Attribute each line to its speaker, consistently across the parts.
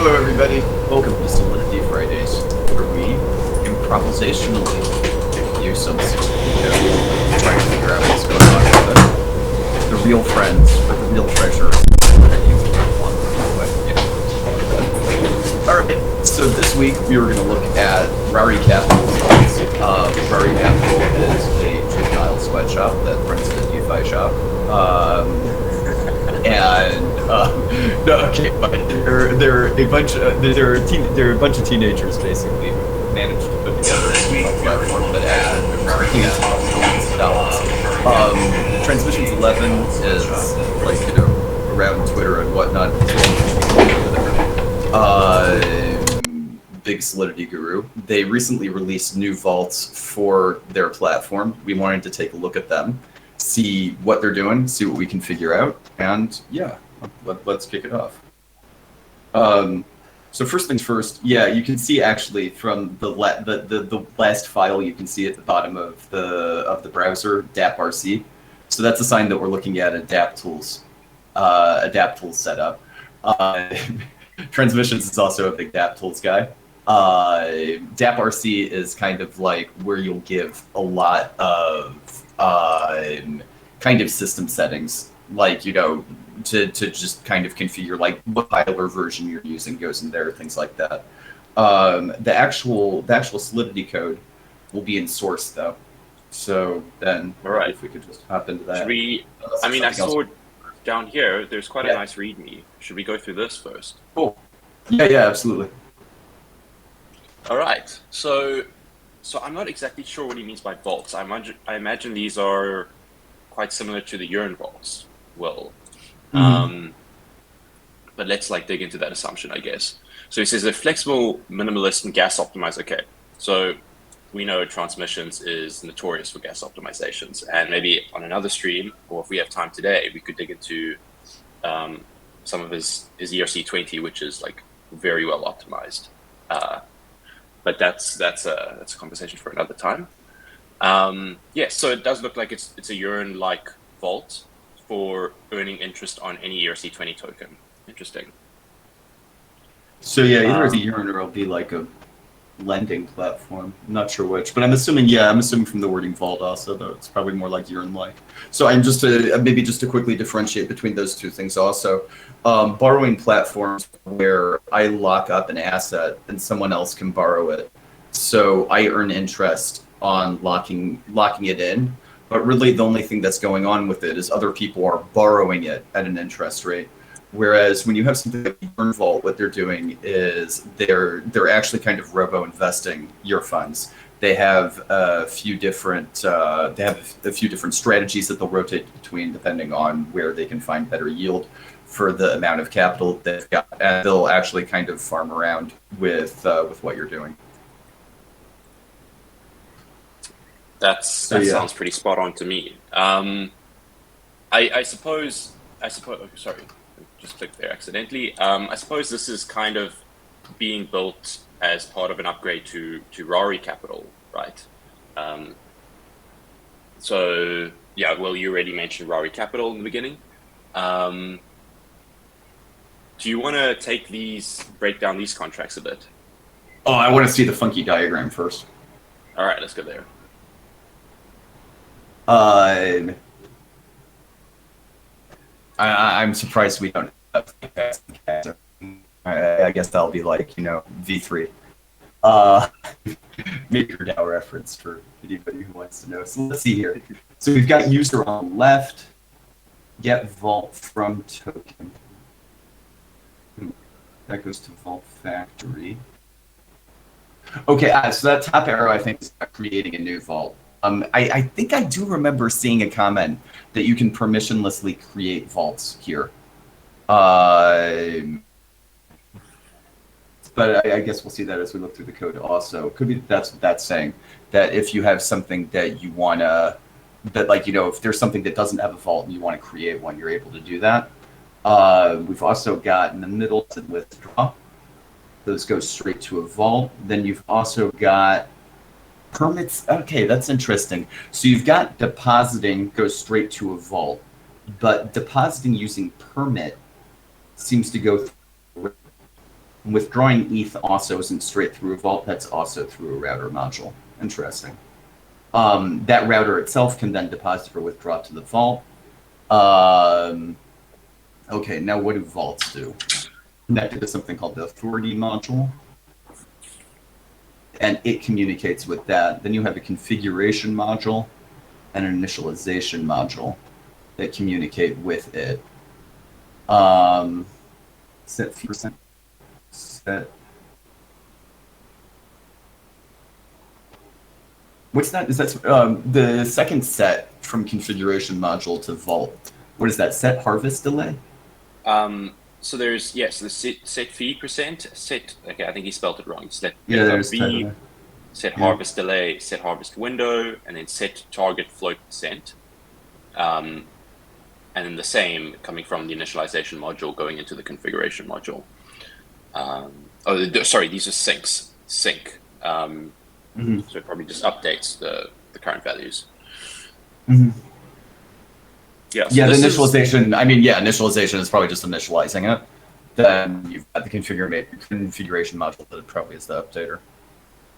Speaker 1: Hello, everybody. Welcome to Solidity Fridays, where we improvisationally give you some try to figure out what's going on with it. The real friends, or the real treasure that you want. Alright, so this week we were going to look at Rari Capital. Rari Capital is a juvenile sweatshop that runs a DeFi shop. No, okay, but they're a bunch of teenagers basically who managed to put together a platform that actually working at $1 billion. Transmissions 11 is around Twitter and whatnot. Big Solidity guru. They recently released new vaults for their platform. We wanted to take a look at them, see what they're doing, see what we can figure out, and yeah, let's kick it off. So first things first, yeah, you can see actually from the last file, you can see at the bottom of the browser DAppRC. So that's a sign that we're looking at a DAppTools setup. Transmissions is also a big DAppTools guy. DAppRC is kind of like where you'll give a lot of kind of system settings, like, to just kind of configure like what compiler version you're using goes in there, things like that. The actual Solidity code will be in source though. So then, all right, if we could just hop into that.
Speaker 2: Should we? I saw down here. There's quite a nice README. Should we go through this first?
Speaker 1: Cool. Yeah, absolutely.
Speaker 2: All right. So I'm not exactly sure what he means by vaults. I imagine these are quite similar to the urine vaults. Well, but let's dig into that assumption, I guess. So he says a flexible, minimalist, and gas optimized. Okay, so we know Transmissions is notorious for gas optimizations, and maybe on another stream, or if we have time today, we could dig into some of his ERC20, which is very well optimized. But that's a conversation for another time. So it does look like it's a urine-like vault for earning interest on any ERC20 token. Interesting.
Speaker 1: So yeah, either it's a urine or it'll be like a lending platform. I'm not sure which, but I'm assuming from the wording vault also, though it's probably more like urine-like. So I'm just to quickly differentiate between those two things also. Borrowing platforms where I lock up an asset and someone else can borrow it. So I earn interest on locking it in, but really the only thing that's going on with it is other people are borrowing it at an interest rate. Whereas when you have something like Urn Vault, what they're doing is they're actually kind of robo-investing your funds. They have a few different strategies that they'll rotate between depending on where they can find better yield for the amount of capital they've got, and they'll actually kind of farm around with what you're doing.
Speaker 2: That sounds pretty spot on to me. I suppose. Sorry, just clicked there accidentally. I suppose this is kind of being built as part of an upgrade to Rari Capital, right? So yeah, well, you already mentioned Rari Capital in the beginning. Do you want to break down these contracts a bit?
Speaker 1: Oh, I want to see the funky diagram first.
Speaker 2: All right, let's go there.
Speaker 1: I'm surprised we don't have I guess that'll be like, V3. Maker DAO reference for anybody who wants to know. So let's see here. So we've got user on the left, get vault from token. That goes to Vault Factory. Okay, so that top arrow, I think, is creating a new vault. I think I do remember seeing a comment that you can permissionlessly create vaults here. But I guess we'll see that as we look through the code also. Could be that's what that's saying, that if you have something that you want to, if there's something that doesn't have a vault and you want to create one, you're able to do that. We've also got in the middle to withdraw. Those go straight to a vault. Then you've also got permits. Okay, that's interesting. So you've got depositing goes straight to a vault, but depositing using permit seems to go through. Withdrawing ETH also isn't straight through a vault, that's also through a router module. Interesting. That router itself can then deposit or withdraw to the vault. Okay, now what do vaults do? Connected to something called the authority module. And it communicates with that. Then you have a configuration module and an initialization module that communicate with it. Set percent. Set. What's that? Is that the second set from configuration module to vault? What is that? Set harvest delay?
Speaker 2: So there's the set fee percent, set. Okay, I think he spelled it wrong. Set
Speaker 1: there's
Speaker 2: fee, set harvest delay, set harvest window, and then set target float percent. And then the same coming from the initialization module going into the configuration module. Sorry, these are syncs. Sync. So it probably just updates the current values.
Speaker 1: Mm-hmm.
Speaker 2: Yeah,
Speaker 1: the initialization. Initialization is probably just initializing it. Then you've got the configuration module that probably is the updater.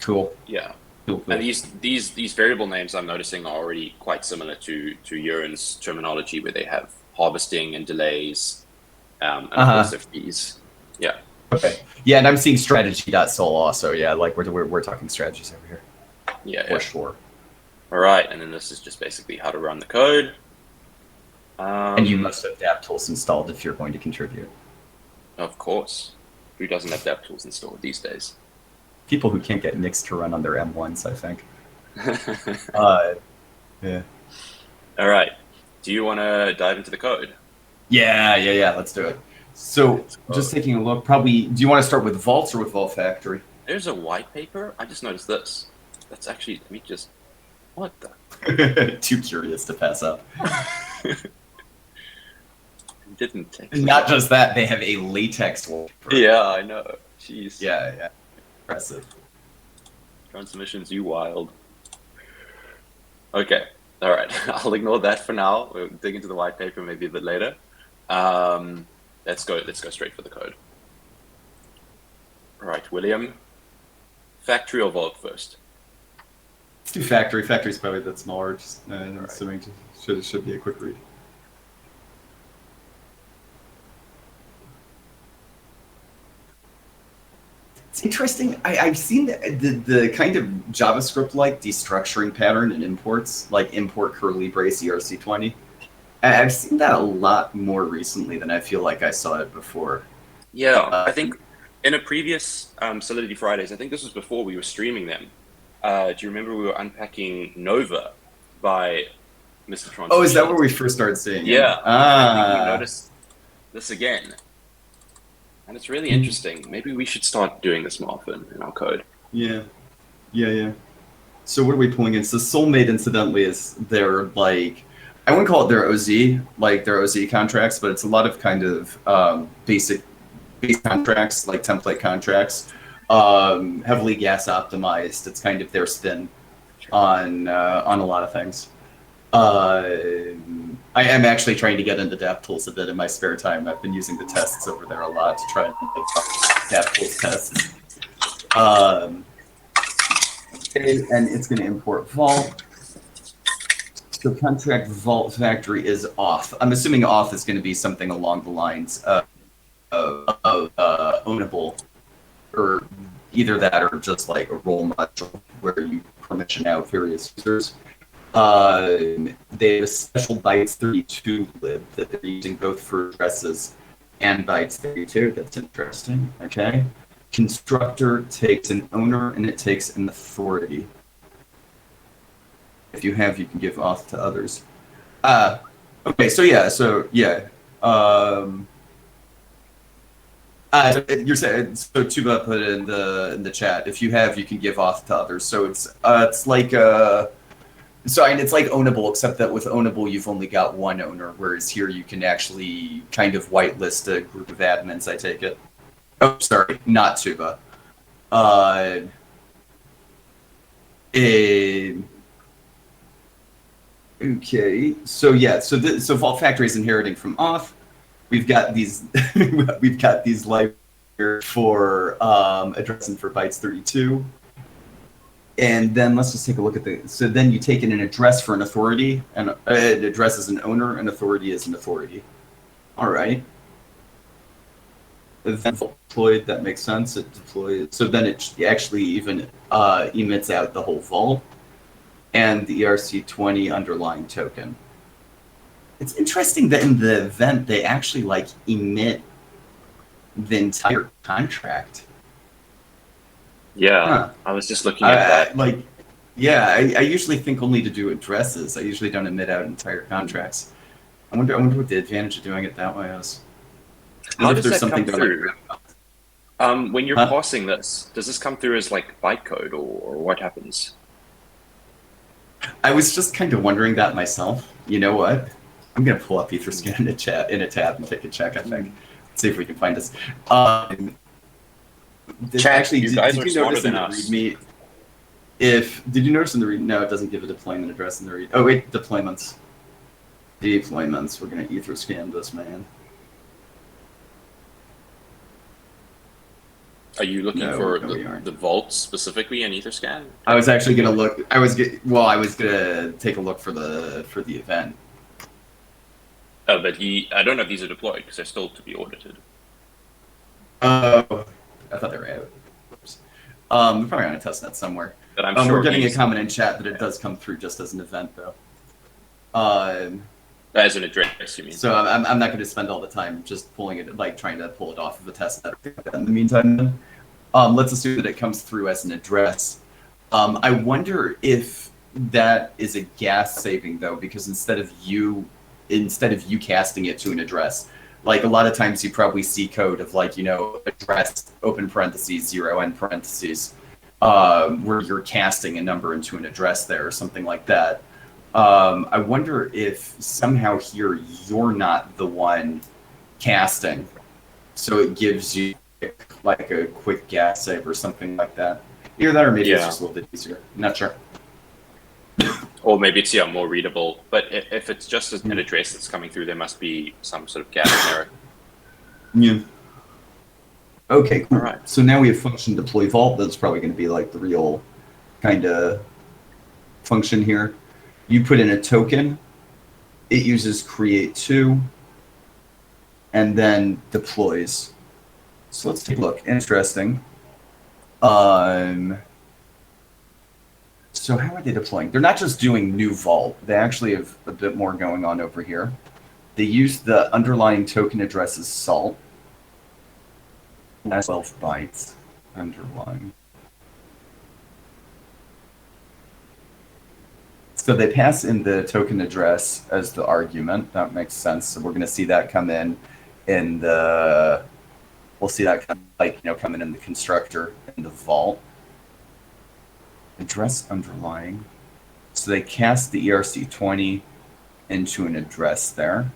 Speaker 1: Cool.
Speaker 2: Yeah.
Speaker 1: Cool.
Speaker 2: And these variable names I'm noticing are already quite similar to Urin's terminology, where they have harvesting and delays, and of fees. Yeah.
Speaker 1: Okay. Yeah, and I'm seeing strategy.sol also. Yeah, like we're talking strategies over here.
Speaker 2: Yeah.
Speaker 1: For sure.
Speaker 2: All right, and then this is just basically how to run the code.
Speaker 1: And you must have DAppTools installed if you're going to contribute.
Speaker 2: Of course. Who doesn't have DAppTools installed these days?
Speaker 1: People who can't get Nix to run on their M1s, I think. Yeah.
Speaker 2: All right. Do you want to dive into the code?
Speaker 1: Yeah. Let's do it. So, just taking a look, probably, do you want to start with vaults or with Vault Factory?
Speaker 2: There's a white paper. I just noticed this. That's actually, what the?
Speaker 1: Too curious to pass up.
Speaker 2: Didn't take
Speaker 1: Not just that, they have a latex wallpaper.
Speaker 2: Yeah, I know. Jeez.
Speaker 1: Yeah. Impressive.
Speaker 2: Transmissions, you wild. Okay. All right. I'll ignore that for now. We'll dig into the white paper maybe a bit later. Let's go straight for the code. All right, William. Factory or vault first?
Speaker 1: Let's do factory. Factory's probably a bit smaller. Just assuming should be a quick read. It's interesting. I've seen the kind of JavaScript-like destructuring pattern in imports, like import curly brace ERC20. I've seen that a lot more recently than I feel like I saw it before.
Speaker 2: Yeah, I think in a previous Solidity Fridays, I think this was before we were streaming them. Do you remember we were unpacking Nova by Mr. Tron?
Speaker 1: Oh, is that where we first started seeing it?
Speaker 2: Yeah. I think we noticed this again. And it's really interesting. Maybe we should start doing this more often in our code.
Speaker 1: Yeah. So what are we pulling in? So Soulmate, incidentally, is their, like, I wouldn't call it their OZ, like their OZ contracts, but it's a lot of kind of base contracts, like template contracts, heavily gas optimized. It's kind of their spin on a lot of things. I am actually trying to get into DAppTools a bit in my spare time. I've been using the tests over there a lot to try and make DAppTools tests. Okay, and it's going to import Vault. So contract Vault Factory is off. I'm assuming off is going to be something along the lines of ownable, or either that or just like a role module where you permission out various users. They have a special bytes32 lib that they're using both for addresses and bytes32. That's interesting. Okay. Constructor takes an owner and it takes an authority. If you have, you can give auth to others. Okay. So yeah. You're saying, so Tuba put it in the chat. If you have, you can give auth to others. So it's like it's like ownable, except that with ownable, you've only got one owner, whereas here you can actually kind of whitelist a group of admins, I take it. Oh, sorry, not Tuba. Okay, so yeah, so Vault Factory is inheriting from auth. We've got these libraries for address and for bytes 32. And then let's just take a look at so then you take in an address for an authority, and an address is an owner, and authority is an authority. All right. Event deployed, that makes sense. It deploys, so then it actually even emits out the whole vault and the ERC20 underlying token. It's interesting that in the event they actually like emit the entire contract.
Speaker 2: Yeah,
Speaker 1: Huh.
Speaker 2: I was just looking at that.
Speaker 1: I usually think only to do addresses. I usually don't emit out entire contracts. I wonder what the advantage of doing it that way is.
Speaker 2: How does that come through? When you're parsing this, does this come through as like bytecode or what happens?
Speaker 1: I was just kind of wondering that myself. You know what? I'm gonna pull up Etherscan in a tab and take a check. I think. Let's see if we can find this. Actually,
Speaker 2: you guys
Speaker 1: did
Speaker 2: are
Speaker 1: you
Speaker 2: smarter
Speaker 1: notice in
Speaker 2: than
Speaker 1: the
Speaker 2: us.
Speaker 1: README? Did you notice in the README? No, it doesn't give a deployment address in the README. Oh wait, deployments. Deployments. We're gonna Etherscan this, man.
Speaker 2: Are you looking for the vault specifically in Etherscan?
Speaker 1: I was actually gonna look. I was gonna take a look for the event.
Speaker 2: Oh, but I don't know if these are deployed because they're still to be audited.
Speaker 1: Oh, I thought they were out. Oops. We're probably on a test net somewhere.
Speaker 2: But I'm sure
Speaker 1: we're getting a comment in chat that it does come through just as an event, though.
Speaker 2: As an address, you mean?
Speaker 1: So I'm not going to spend all the time just pulling it, like trying to pull it off of a test net. In the meantime, let's assume that it comes through as an address. I wonder if that is a gas saving though, because instead of you casting it to an address, like a lot of times you probably see code of like, address open parentheses 0 end parentheses, where you're casting a number into an address there or something like that. I wonder if somehow here you're not the one casting, so it gives you like a quick gas save or something like that. Either that or maybe it's just a little bit easier. I'm not sure.
Speaker 2: Or maybe it's more readable. But if it's just an address that's coming through, there must be some sort of gap in there.
Speaker 1: Yeah. Okay, cool.
Speaker 2: All right.
Speaker 1: So now we have function deploy vault. That's probably going to be like the real kind of function here. You put in a token. It uses create2 and then deploys. So let's take a look. Interesting. So how are they deploying? They're not just doing new vault. They actually have a bit more going on over here. They use the underlying token address as salt. That's 12 bytes underlying. So they pass in the token address as the argument. That makes sense. So we're going to see that come in the. We'll see that coming in the constructor in the vault. Address underlying. So they cast the ERC20 into an address there.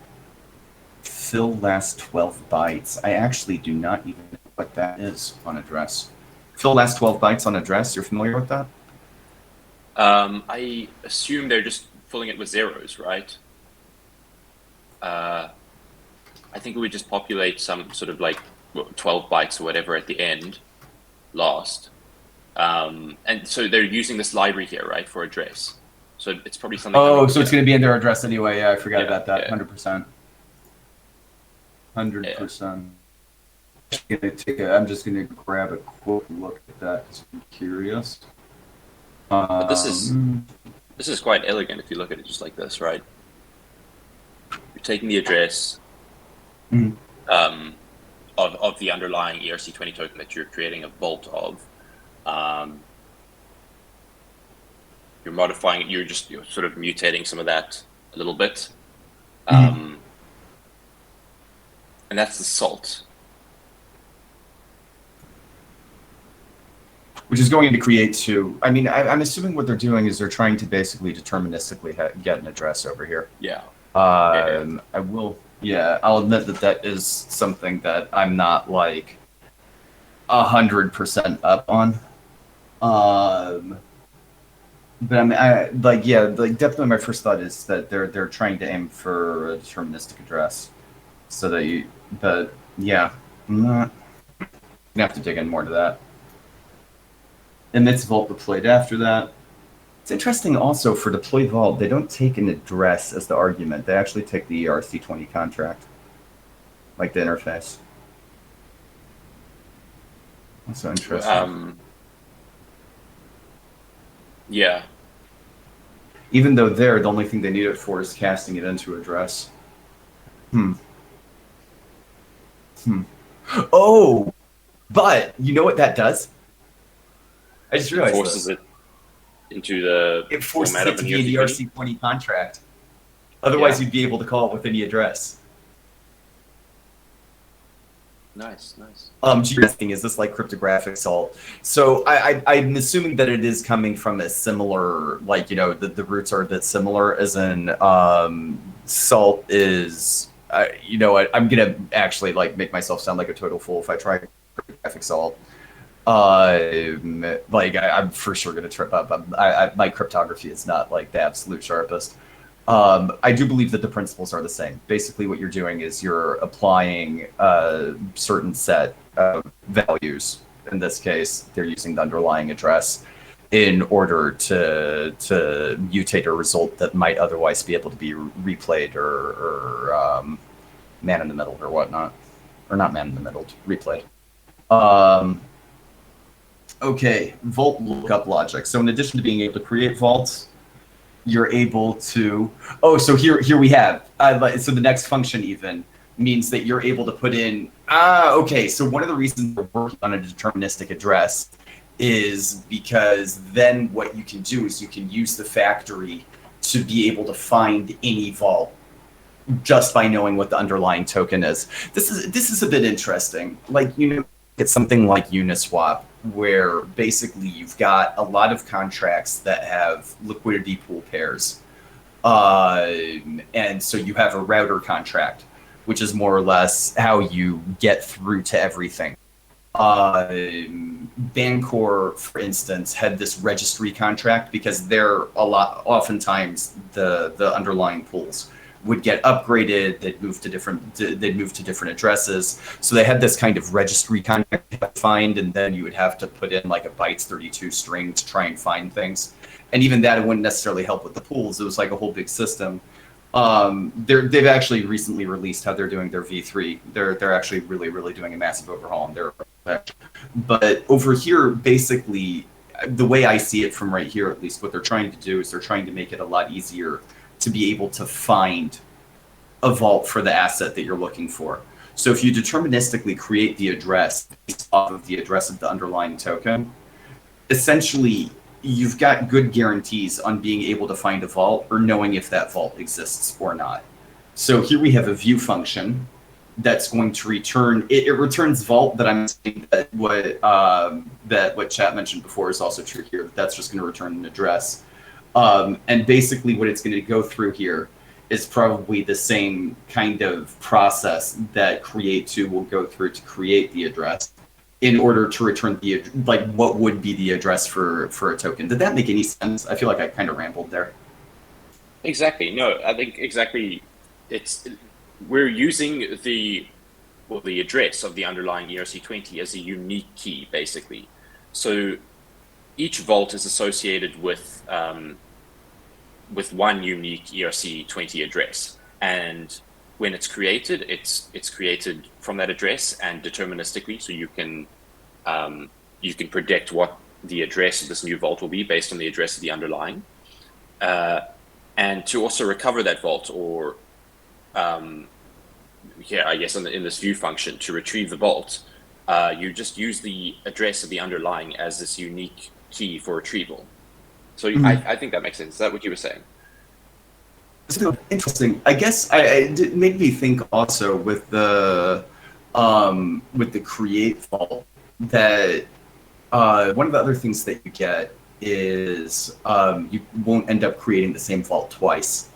Speaker 1: Fill last 12 bytes. I actually do not even know what that is on address. Fill last 12 bytes on address. You're familiar with that?
Speaker 2: I assume they're just filling it with zeros, right? I think it would just populate some sort of like 12 bytes or whatever at the end, last. And so they're using this library here, right, for address. So it's probably something.
Speaker 1: Oh, so it's going to be in their address anyway. Yeah, I forgot about that. 100%. 100%. I'm just going to grab a quick look at that because I'm curious.
Speaker 2: But this is quite elegant if you look at it just like this, right? You're taking the address of the underlying ERC20 token that you're creating a vault of. You're modifying it. You're sort of mutating some of that a little bit, and that's the salt.
Speaker 1: Which is going to create two. I mean, I'm assuming what they're doing is they're trying to basically deterministically get an address over here.
Speaker 2: Yeah.
Speaker 1: I'll admit that is something that I'm not like 100% up on. But definitely my first thought is that they're trying to aim for a deterministic address, so that I'm not gonna have to dig in more to that. Emits vault deployed after that. It's interesting also for deploy vault, they don't take an address as the argument. They actually take the ERC20 contract, like the interface. That's so interesting.
Speaker 2: Yeah.
Speaker 1: Even though there, the only thing they need it for is casting it into address. Oh, but you know what that does? I just realized
Speaker 2: it forces it into the
Speaker 1: it forces
Speaker 2: format
Speaker 1: it
Speaker 2: of
Speaker 1: to
Speaker 2: an
Speaker 1: be an ERC20 contract. Otherwise, you'd be able to call it with any address.
Speaker 2: Nice.
Speaker 1: Is this like cryptographic salt? So I'm assuming that it is coming from a similar, like, you know, the roots are a bit similar, as in salt is, you know what, I'm gonna actually like make myself sound like a total fool if I try cryptographic salt. Like I'm for sure gonna trip up. My cryptography is not like the absolute sharpest. I do believe that the principles are the same. Basically, what you're doing is you're applying a certain set of values. In this case, they're using the underlying address in order to mutate a result that might otherwise be able to be replayed or man in the middle or whatnot, or not man in the middle, replayed. Okay, vault lookup logic. So in addition to being able to create vaults, you're able to, so here we have, so the next function even means that you're able to put in, okay, so one of the reasons we're working on a deterministic address is because then what you can do is you can use the factory to be able to find any vault just by knowing what the underlying token is. This is a bit interesting. Like, you know, it's something like Uniswap, where basically you've got a lot of contracts that have liquidity pool pairs. And so you have a router contract, which is more or less how you get through to everything. Bancor, for instance, had this registry contract because oftentimes the underlying pools would get upgraded, they'd move to different addresses. So they had this kind of registry contract to find, and then you would have to put in like a bytes 32 string to try and find things. And even that, it wouldn't necessarily help with the pools. It was like a whole big system. They've actually recently released how they're doing their V3. They're actually really doing a massive overhaul on their. But over here, basically, the way I see it from right here, at least, what they're trying to do is they're trying to make it a lot easier to be able to find a vault for the asset that you're looking for. So if you deterministically create the address based off of the address of the underlying token, essentially you've got good guarantees on being able to find a vault or knowing if that vault exists or not. So here we have a view function that's going to return, it returns vault, that I'm saying that what chat mentioned before is also true here. That's just going to return an address. And basically what it's going to go through here is probably the same kind of process that create2 will go through to create the address in order to return the, like, what would be the address for a token. Did that make any sense? I feel like I kind of rambled there.
Speaker 2: Exactly. No, I think exactly. We're using the address of the underlying ERC20 as a unique key, basically. So each vault is associated with one unique ERC20 address, and when it's created, it's created from that address and deterministically. So you can predict what the address of this new vault will be based on the address of the underlying, and to also recover that vault, or I guess in this view function to retrieve the vault, you just use the address of the underlying as this unique key for retrieval. So I think that makes sense. Is that what you were saying?
Speaker 1: So interesting. I guess it made me think also with the create vault that one of the other things that you get is you won't end up creating the same vault twice.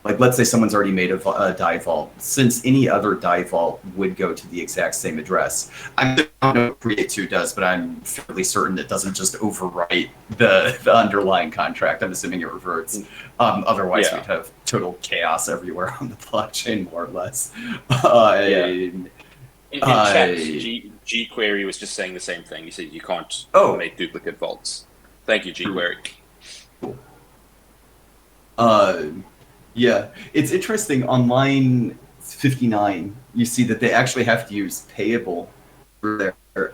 Speaker 1: Like, let's say someone's already made a die vault. Since any other die vault would go to the exact same address, I don't know what Create2 does, but I'm fairly certain it doesn't just overwrite the underlying contract. I'm assuming it reverts. Otherwise, we'd have total chaos everywhere on the blockchain, more or less.
Speaker 2: In chat, jQuery was just saying the same thing. He said you can't make duplicate vaults. Thank you, jQuery.
Speaker 1: Cool. Yeah, it's interesting. On line 59, you see that they actually have to use payable for their.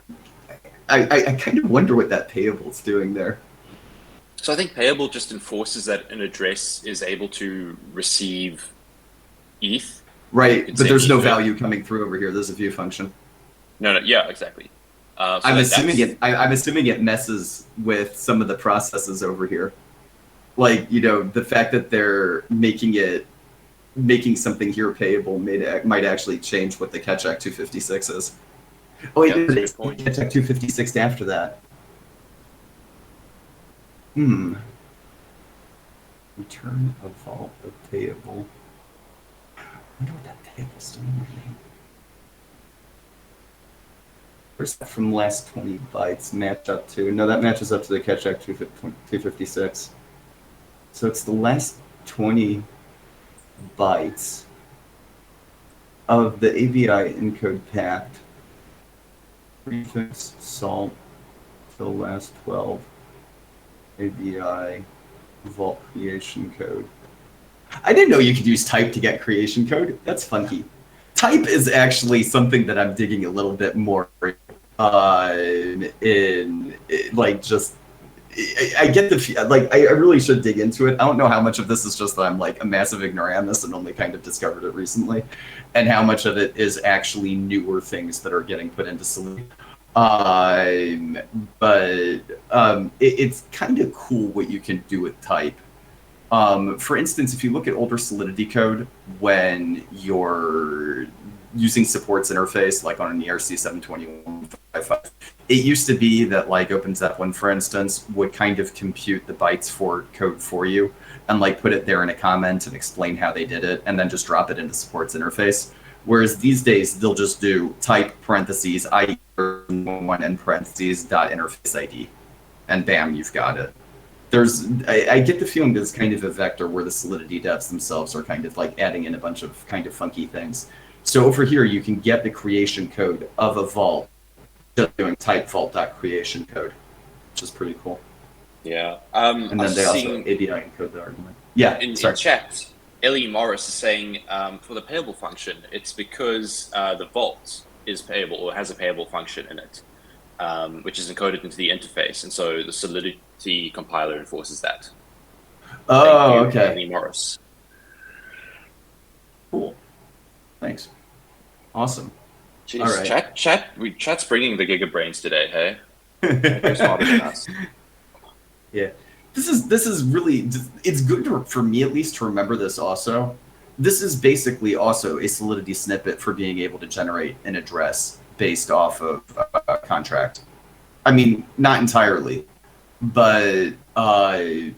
Speaker 1: I kind of wonder what that payable's doing there.
Speaker 2: So I think payable just enforces that an address is able to receive ETH.
Speaker 1: Right, but there's no value coming through over here. There's a view function.
Speaker 2: No, yeah, exactly. So
Speaker 1: I'm assuming it messes with some of the processes over here. Like, the fact that they're making something here payable might actually change what the Ketchak 256 is. Oh wait, it's Ketchak 256 after that. Return a vault of payable. I wonder what that payable's doing. Where's that from last 20 bytes match up to? No, that matches up to the Ketchak 256. So it's the last 20 bytes of the ABI encode packed. Prefix salt till last 12. ABI vault creation code. I didn't know you could use type to get creation code. That's funky. Type is actually something that I'm digging a little bit more in like just. I get the I really should dig into it. I don't know how much of this is just that I'm like a massive ignoramus and only kind of discovered it recently, and how much of it is actually newer things that are getting put into Solidity. It's kind of cool what you can do with type. For instance, if you look at older Solidity code, when you're using supports interface, like on an ERC 721.55, it used to be that like OpenZeppelin, for instance, would kind of compute the bytes for code for you and like put it there in a comment and explain how they did it and then just drop it into supports interface. Whereas these days they'll just do type parentheses ID one and parentheses dot interface ID, and bam, you've got it. I get the feeling there's kind of a vector where the Solidity devs themselves are kind of like adding in a bunch of kind of funky things. So over here, you can get the creation code of a vault just doing type vault.creation code, which is pretty cool.
Speaker 2: Yeah.
Speaker 1: And then they also ABI encode the argument. Yeah.
Speaker 2: In chat, Ellie Morris is saying for the payable function, it's because the vault is payable or has a payable function in it, which is encoded into the interface, and so the Solidity compiler enforces that.
Speaker 1: Oh, okay.
Speaker 2: Ellie Morris.
Speaker 1: Cool. Thanks. Awesome.
Speaker 2: Jeez,
Speaker 1: all right.
Speaker 2: Chat's bringing the gigabrains today, hey? They're smarter than us.
Speaker 1: Yeah. This is really, it's good for me at least to remember this also. This is basically also a Solidity snippet for being able to generate an address based off of a contract. I mean, not entirely, but I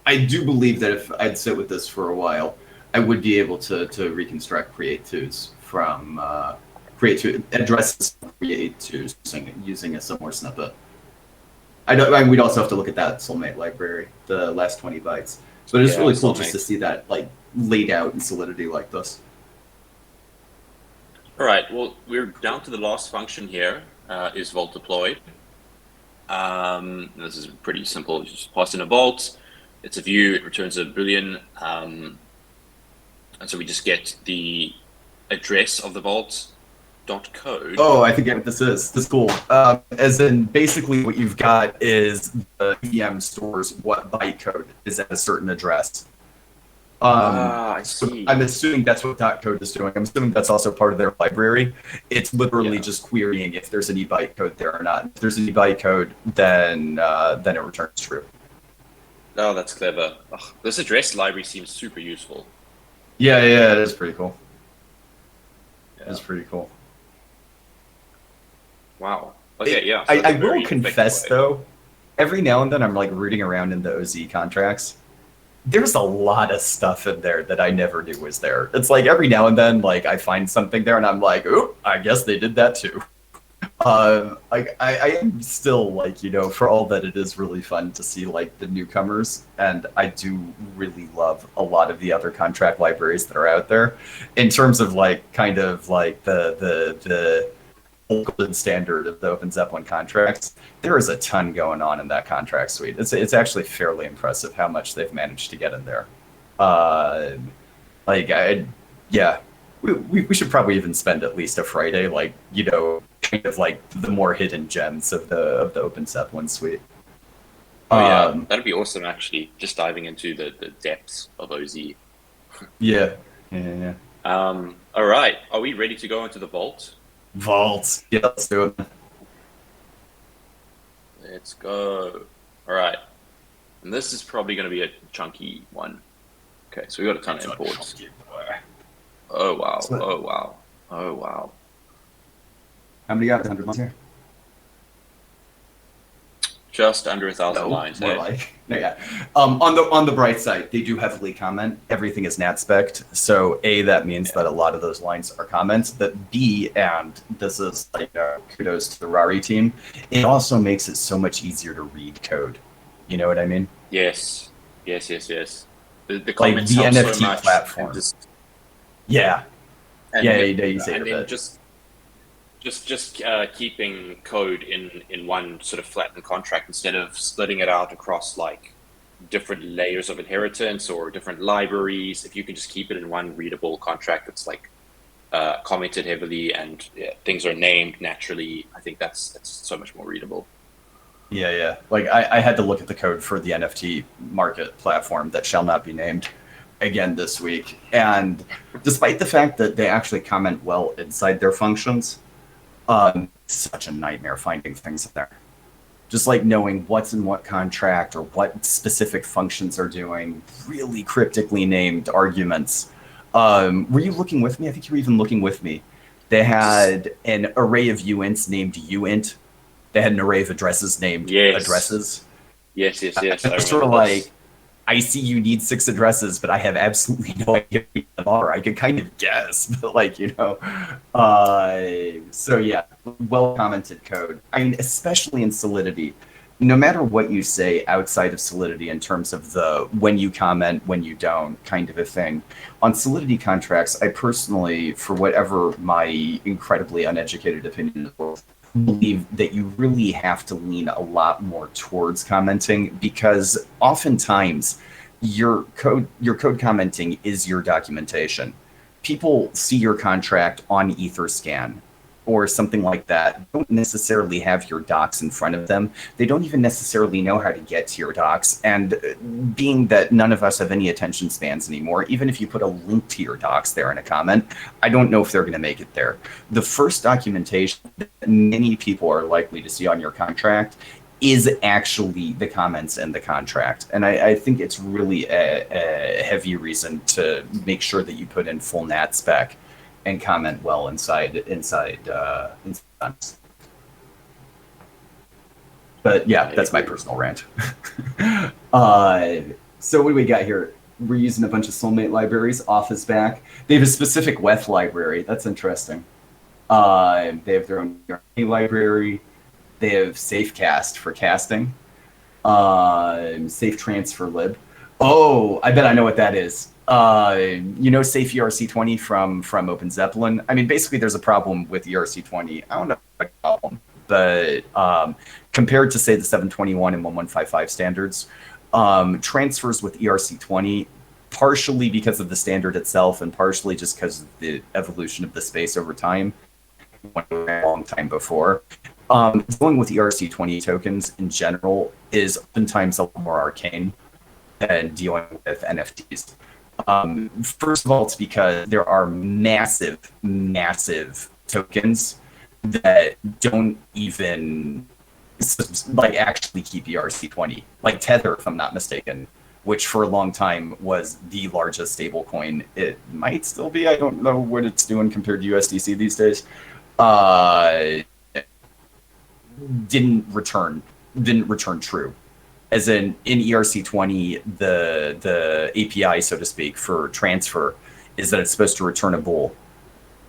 Speaker 1: do believe that if I'd sit with this for a while, I would be able to reconstruct create2s from create2 addresses create2s using a similar snippet. We'd also have to look at that Soulmate library, the last 20 bytes. But it's really cool just to see that like laid out in Solidity like this.
Speaker 2: All right, well, we're down to the last function here, is vault deployed. This is pretty simple. You just pass in a vault, it's a view, it returns a Boolean, and so we just get the address of the vault .code.
Speaker 1: Oh, I think what this is. This is cool. As in, basically what you've got is the EM stores what bytecode is at a certain address.
Speaker 2: I see.
Speaker 1: So I'm assuming that's what .code is doing. I'm assuming that's also part of their library. It's literally just querying if there's any bytecode there or not. If there's any bytecode, then it returns true.
Speaker 2: Oh, that's clever. Ugh, this address library seems super useful.
Speaker 1: Yeah, it is pretty cool. Yeah. It's pretty cool.
Speaker 2: Wow. Okay, yeah.
Speaker 1: So I will confess, though, every now and then I'm like rooting around in the OZ contracts. There's a lot of stuff in there that I never knew was there. It's like every now and then, like I find something there and I'm like, oh, I guess they did that too. I am still like, for all that it is really fun to see like the newcomers, and I do really love a lot of the other contract libraries that are out there in terms of like kind of like the golden standard of the Open Zeppelin contracts, there is a ton going on in that contract suite. It's actually fairly impressive how much they've managed to get in there. Yeah, we should probably even spend at least a Friday, kind of like the more hidden gems of the Open Zeppelin suite.
Speaker 2: Oh yeah, that'd be awesome. Actually, just diving into the depths of OZ.
Speaker 1: Yeah.
Speaker 2: All right, are we ready to go into the vault?
Speaker 1: Vault. Yeah, let's do it.
Speaker 2: Let's go. All right, and this is probably going to be a chunky one. Okay, so we got a ton of imports. Oh wow! Oh wow! Oh wow!
Speaker 1: How many got 100 lines here?
Speaker 2: Just under 1,000 lines.
Speaker 1: More yeah. On the bright side, they do heavily comment. Everything is nat spec'd. So A, that means that a lot of those lines are comments. But B, and this is kudos to the Rari team, it also makes it so much easier to read code. You know what I mean?
Speaker 2: Yes. The
Speaker 1: Like
Speaker 2: comments
Speaker 1: the
Speaker 2: help
Speaker 1: NFT
Speaker 2: so much.
Speaker 1: platform.
Speaker 2: And
Speaker 1: you say
Speaker 2: and
Speaker 1: it a
Speaker 2: then
Speaker 1: bit.
Speaker 2: just keeping code in one sort of flattened contract instead of splitting it out across like different layers of inheritance or different libraries. If you can just keep it in one readable contract that's like commented heavily and things are named naturally, I think that's so much more readable.
Speaker 1: Yeah. Like I had to look at the code for the NFT market platform that shall not be named again this week. And despite the fact that they actually comment well inside their functions, such a nightmare finding things in there. Just like knowing what's in what contract or what specific functions are doing, really cryptically named arguments. Were you looking with me? I think you were even looking with me. They had an array of uints named uint. They had an array of addresses named addresses.
Speaker 2: Yes.
Speaker 1: It's sort of like, I see you need 6 addresses, but I have absolutely no idea what they are. I could kind of guess, but so yeah, well commented code. I mean, especially in Solidity, no matter what you say outside of Solidity in terms of the when you comment, when you don't kind of a thing, on Solidity contracts, I personally, for whatever my incredibly uneducated opinion is, believe that you really have to lean a lot more towards commenting, because oftentimes your code commenting is your documentation. People see your contract on Etherscan or something like that, don't necessarily have your docs in front of them. They don't even necessarily know how to get to your docs. And being that none of us have any attention spans anymore, even if you put a link to your docs there in a comment, I don't know if they're going to make it there. The first documentation that many people are likely to see on your contract is actually the comments in the contract. And I think it's really a heavy reason to make sure that you put in full nat spec and comment well inside. But yeah, that's my personal rant. So what do we got here? We're using a bunch of Soulmate libraries. Office back. They have a specific WEF library. That's interesting. They have their own library. They have SafeCast for casting. Safe Transfer Lib. Oh, I bet I know what that is. Safe ERC20 from Open Zeppelin. I mean, basically, there's a problem with ERC20. I don't know what problem, but compared to, say, the 721 and 1155 standards, transfers with ERC20, partially because of the standard itself and partially just because of the evolution of the space over time, a long time before. Dealing with ERC20 tokens in general is oftentimes a lot more arcane than dealing with NFTs. First of all, it's because there are massive tokens that don't even actually keep ERC20, like Tether, if I'm not mistaken, which for a long time was the largest stablecoin. It might still be. I don't know what it's doing compared to USDC these days. Didn't return true. As in ERC20, the API, so to speak, for transfer is that it's supposed to return a bool,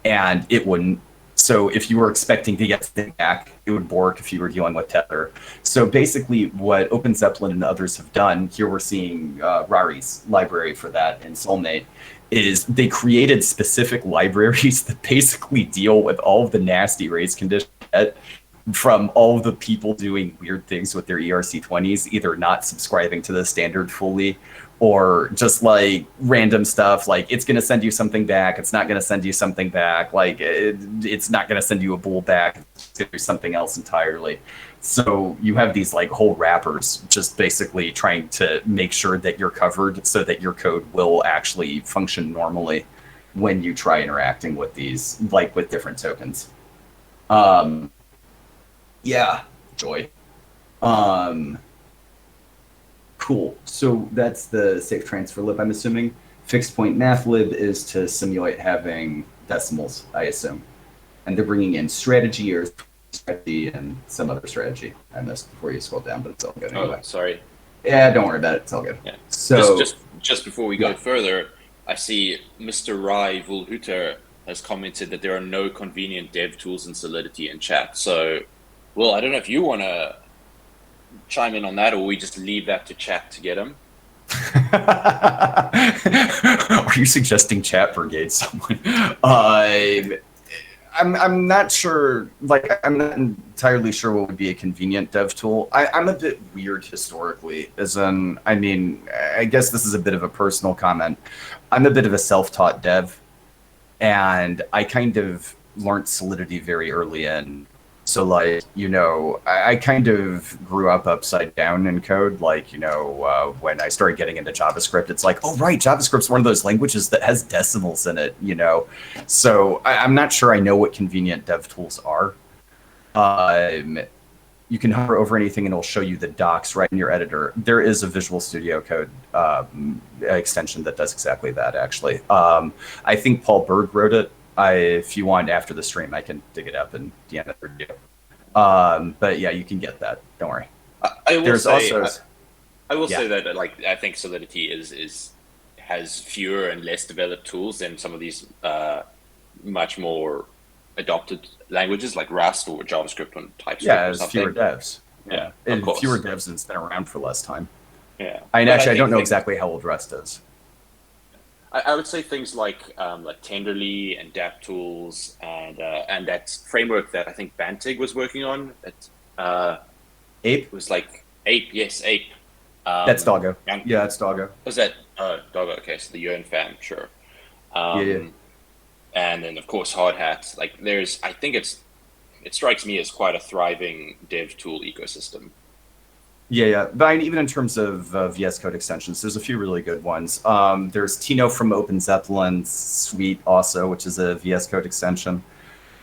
Speaker 1: and it wouldn't. So if you were expecting to get something back, it would bork if you were dealing with Tether. So basically what Open Zeppelin and others have done, here we're seeing Rari's library for that in Soulmate, is they created specific libraries that basically deal with all of the nasty race conditions from all of the people doing weird things with their ERC20s, either not subscribing to the standard fully or just like random stuff like it's going to send you something back, it's not going to send you something back, like it's not going to send you a bool back, it's going to do something else entirely. So you have these like whole wrappers just basically trying to make sure that you're covered so that your code will actually function normally when you try interacting with these, like with different tokens. Yeah, joy. Cool. So that's the safe transfer lib, I'm assuming. Fixed point math lib is to simulate having decimals, I assume. And they're bringing in strategy or strategy and some other strategy. I missed before you scroll down, but it's all good anyway.
Speaker 2: Oh, sorry.
Speaker 1: Yeah, don't worry about it. It's all good.
Speaker 2: Yeah.
Speaker 1: So
Speaker 2: just before we go further, I see Mr. Rai Vulhuter has commented that there are no convenient dev tools in Solidity in chat. So, well, I don't know if you want to chime in on that, or we just leave that to chat to get him.
Speaker 1: Are you suggesting chat brigade someone? I'm not sure, like, I'm not entirely sure what would be a convenient dev tool. I'm a bit weird historically, as in, I mean, I guess this is a bit of a personal comment. I'm a bit of a self-taught dev, and I kind of learned Solidity very early in. So, like, you know, I kind of grew up upside down in code. Like, you know, when I started getting into JavaScript, it's like, oh, right, JavaScript's one of those languages that has decimals in it, you know? So I'm not sure I know what convenient dev tools are. You can hover over anything and it'll show you the docs right in your editor. There is a Visual Studio Code extension that does exactly that, actually. I think Paul Berg wrote it. If you want after the stream, I can dig it up and DM it for you. But yeah, you can get that. Don't worry.
Speaker 2: I will say that like I think Solidity has fewer and less developed tools than some of these much more adopted languages like Rust or JavaScript and TypeScript.
Speaker 1: Yeah,
Speaker 2: or
Speaker 1: it's
Speaker 2: something.
Speaker 1: fewer devs.
Speaker 2: Yeah,
Speaker 1: and fewer devs and it's been around for less time.
Speaker 2: Yeah,
Speaker 1: I don't know exactly how old Rust is.
Speaker 2: I would say things like Tenderly and DAppTools and that framework that I think Bantig was working on. That
Speaker 1: Ape
Speaker 2: was like Ape. Yes, Ape.
Speaker 1: That's Doggo. Yeah, that's Doggo.
Speaker 2: Was that Doggo? Okay, so the Yearn fam, sure.
Speaker 1: Yeah.
Speaker 2: And then of course Hard Hat. Like I think it strikes me as quite a thriving dev tool ecosystem.
Speaker 1: Yeah. But even in terms of VS Code extensions, there's a few really good ones. There's Tino from Open Zeppelin's Suite also, which is a VS Code extension.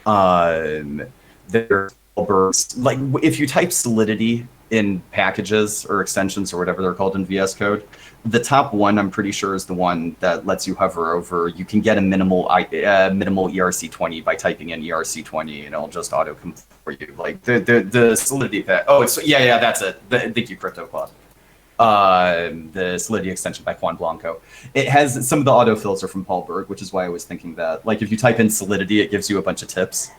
Speaker 1: There's like if you type Solidity in packages or extensions or whatever they're called in VS Code, the top one I'm pretty sure is the one that lets you hover over. You can get a minimal ERC20 by typing in ERC20, and it'll just auto complete for you. Like the Solidity pack. Oh, it's that's it. Thank you, CryptoCloud. The Solidity extension by Juan Blanco. It has some of the autofills are from Paul Berg, which is why I was thinking that. Like if you type in Solidity, it gives you a bunch of tips.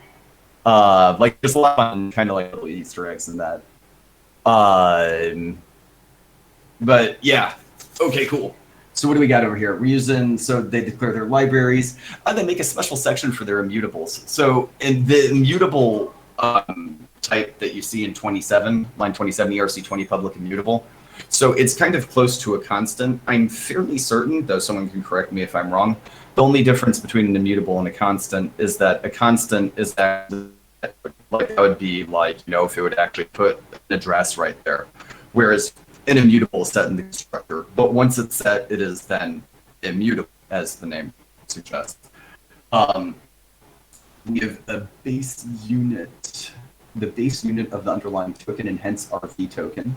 Speaker 1: Like there's a lot of kind of like little Easter eggs in that. But yeah. Okay, cool. So what do we got over here? We're using, so they declare their libraries. They make a special section for their immutables. So in the immutable type that you see in 27, line 27, ERC20 public immutable. So it's kind of close to a constant. I'm fairly certain, though someone can correct me if I'm wrong, the only difference between an immutable and a constant is that a constant is that, like, that would be like, you know, if it would actually put an address right there. Whereas an immutable is set in the constructor, but once it's set, it is then immutable, as the name suggests. We have a base unit, the base unit of the underlying token, and hence RV token.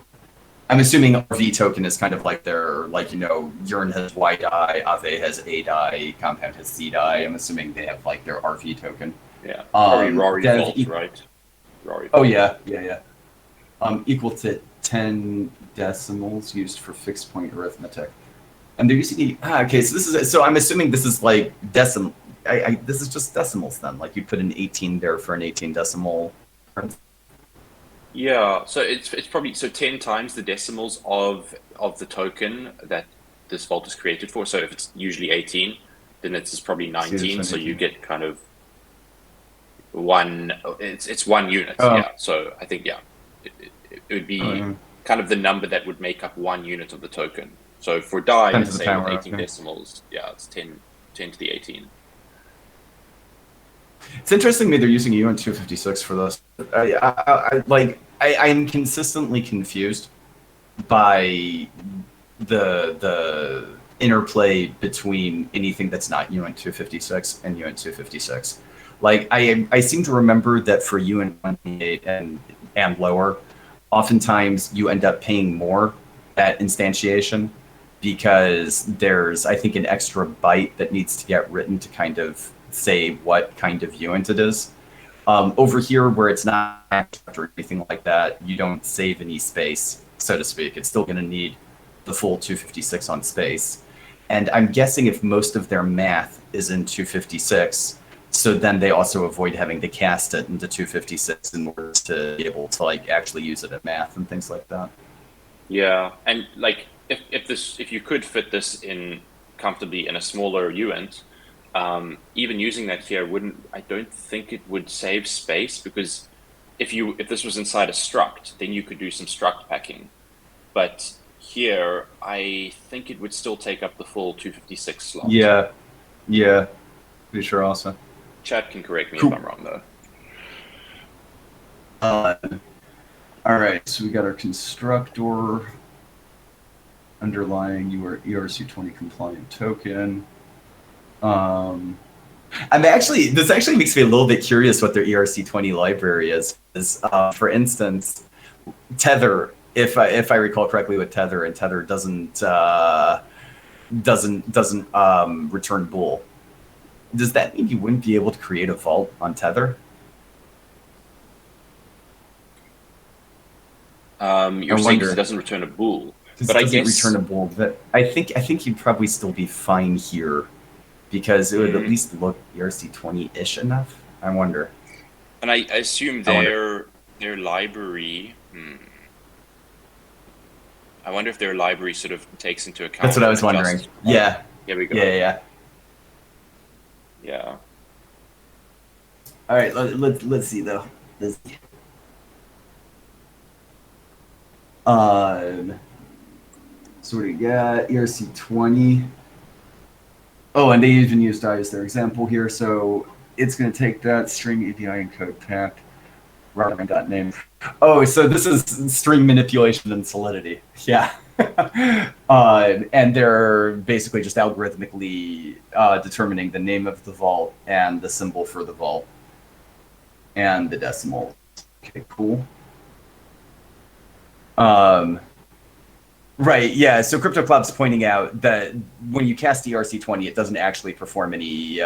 Speaker 1: I'm assuming RV token is kind of like their, like, you know, Yearn has Y die, Aave has A die, Compound has C die. I'm assuming they have like their RV token.
Speaker 2: Yeah. Rari Vault, right? Rari
Speaker 1: Vault. Oh yeah. Equal to 10 decimals used for fixed point arithmetic. And they're using okay, so this is, so I'm assuming this is like decimal. This is just decimals then. Like you put an 18 there for an 18 decimal.
Speaker 2: Yeah, so it's probably 10 times the decimals of the token that this vault is created for. So if it's usually 18, then it's probably
Speaker 1: So
Speaker 2: 19.
Speaker 1: it's
Speaker 2: So you
Speaker 1: 19.
Speaker 2: get kind of one. It's 1 unit.
Speaker 1: Oh.
Speaker 2: Yeah. So I think it would be
Speaker 1: yeah.
Speaker 2: kind of the number that would make up 1 unit of the token. So for DAI,
Speaker 1: 10
Speaker 2: let's
Speaker 1: to the
Speaker 2: say with
Speaker 1: power,
Speaker 2: 18
Speaker 1: okay.
Speaker 2: decimals, yeah, it's 10 to the 18.
Speaker 1: It's interesting that they're using UN 256 for this. I'm consistently confused by the interplay between anything that's not UN 256 and UN 256. Like I seem to remember that for UN 128 and lower, oftentimes you end up paying more at instantiation because there's, I think, an extra byte that needs to get written to kind of say what kind of uint it is. Over here, where it's not abstract or anything like that, you don't save any space, so to speak. It's still going to need the full 256 on space. And I'm guessing if most of their math is in 256, so then they also avoid having to cast it into 256 in order to be able to like actually use it in math and things like that.
Speaker 2: Yeah, and like if you could fit this in comfortably in a smaller uint, even using that here I don't think it would save space, because if this was inside a struct, then you could do some struct packing. But here, I think it would still take up the full 256 slot.
Speaker 1: Yeah, pretty sure also.
Speaker 2: Chat can correct me
Speaker 1: Cool.
Speaker 2: if I'm wrong, though.
Speaker 1: All right, so we got our constructor underlying ERC20 compliant token. This actually makes me a little bit curious what their ERC20 library is. For instance, Tether, if I recall correctly with Tether, and Tether doesn't return bool. Does that mean you wouldn't be able to create a vault on Tether?
Speaker 2: You're saying it doesn't return a bool, but I guess
Speaker 1: return a bool. But I think you'd probably still be fine here, because it would at least look ERC20-ish enough. I wonder.
Speaker 2: And I assume their library. I wonder if their library sort of takes into account.
Speaker 1: That's what I was wondering. Yeah.
Speaker 2: Here we go.
Speaker 1: Yeah. All right. Let's see though. So we got ERC20. Oh, and they even used DAI as their example here. So it's going to take that string API and code pack, name. Oh, so this is string manipulation and Solidity. Yeah. And they're basically just algorithmically determining the name of the vault and the symbol for the vault and the decimal. Okay, cool. Right, yeah, so CryptoClub's pointing out that when you cast ERC20, it doesn't actually perform any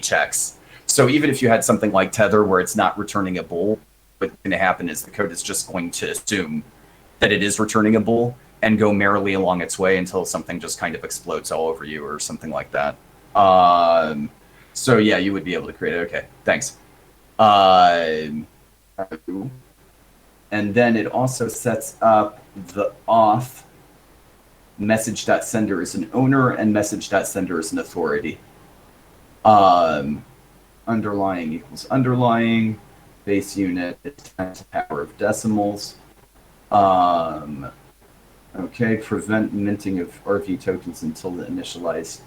Speaker 1: checks. So even if you had something like Tether where it's not returning a bool, what's going to happen is the code is just going to assume that it is returning a bool and go merrily along its way until something just kind of explodes all over you or something like that. So yeah, you would be able to create it. Okay, thanks. And then it also sets up the auth message.sender is an owner and message.sender is an authority. Underlying equals underlying, base unit is times the power of decimals. Okay, prevent minting of RV tokens until the initialized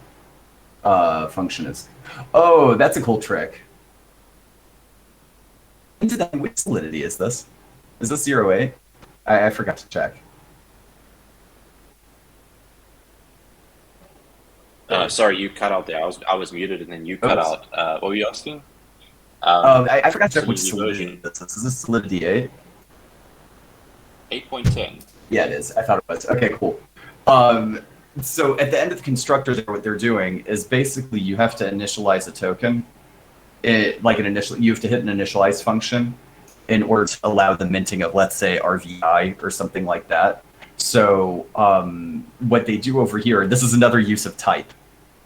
Speaker 1: function is. Oh, that's a cool trick. Which Solidity is this? Is this 08? I forgot to check.
Speaker 2: Sorry, you cut out there. I was muted and then you cut out. What were you asking?
Speaker 1: I forgot to check which Solidity this is. Is this Solidity 8?
Speaker 2: 8.10.
Speaker 1: Yeah, it is. I thought it was. Okay, cool. So at the end of the constructor, what they're doing is basically you have to initialize a token. You have to hit an initialize function in order to allow the minting of, let's say, RVI or something like that. So what they do over here, this is another use of type.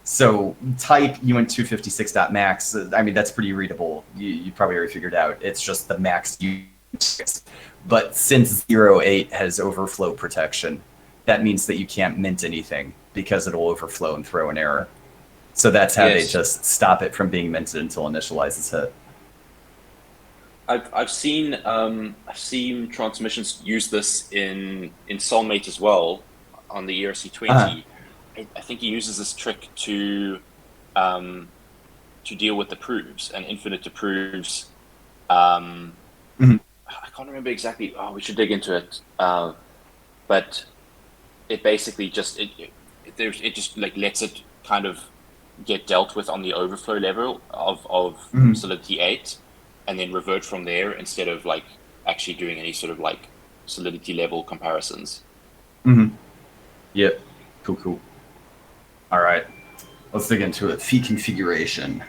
Speaker 1: So type uint256.max, I mean, that's pretty readable. You probably already figured out. It's just the max uint. But since 08 has overflow protection, that means that you can't mint anything because it'll overflow and throw an error. So that's how they
Speaker 2: Yes.
Speaker 1: just stop it from being minted until initialize is hit.
Speaker 2: I've seen transmissions use this in Soulmate as well on the ERC20. I think he uses this trick um, to deal with the proofs and infinite approves.
Speaker 1: Mhm.
Speaker 2: I can't remember exactly. Oh, we should dig into it. But it basically just it just like lets it kind of get dealt with on the overflow level of
Speaker 1: Mhm.
Speaker 2: Solidity 8, and then revert from there instead of like actually doing any sort of like Solidity level comparisons.
Speaker 1: Mm-hmm. Yep. Cool. All right. Let's dig into it. Fee configuration.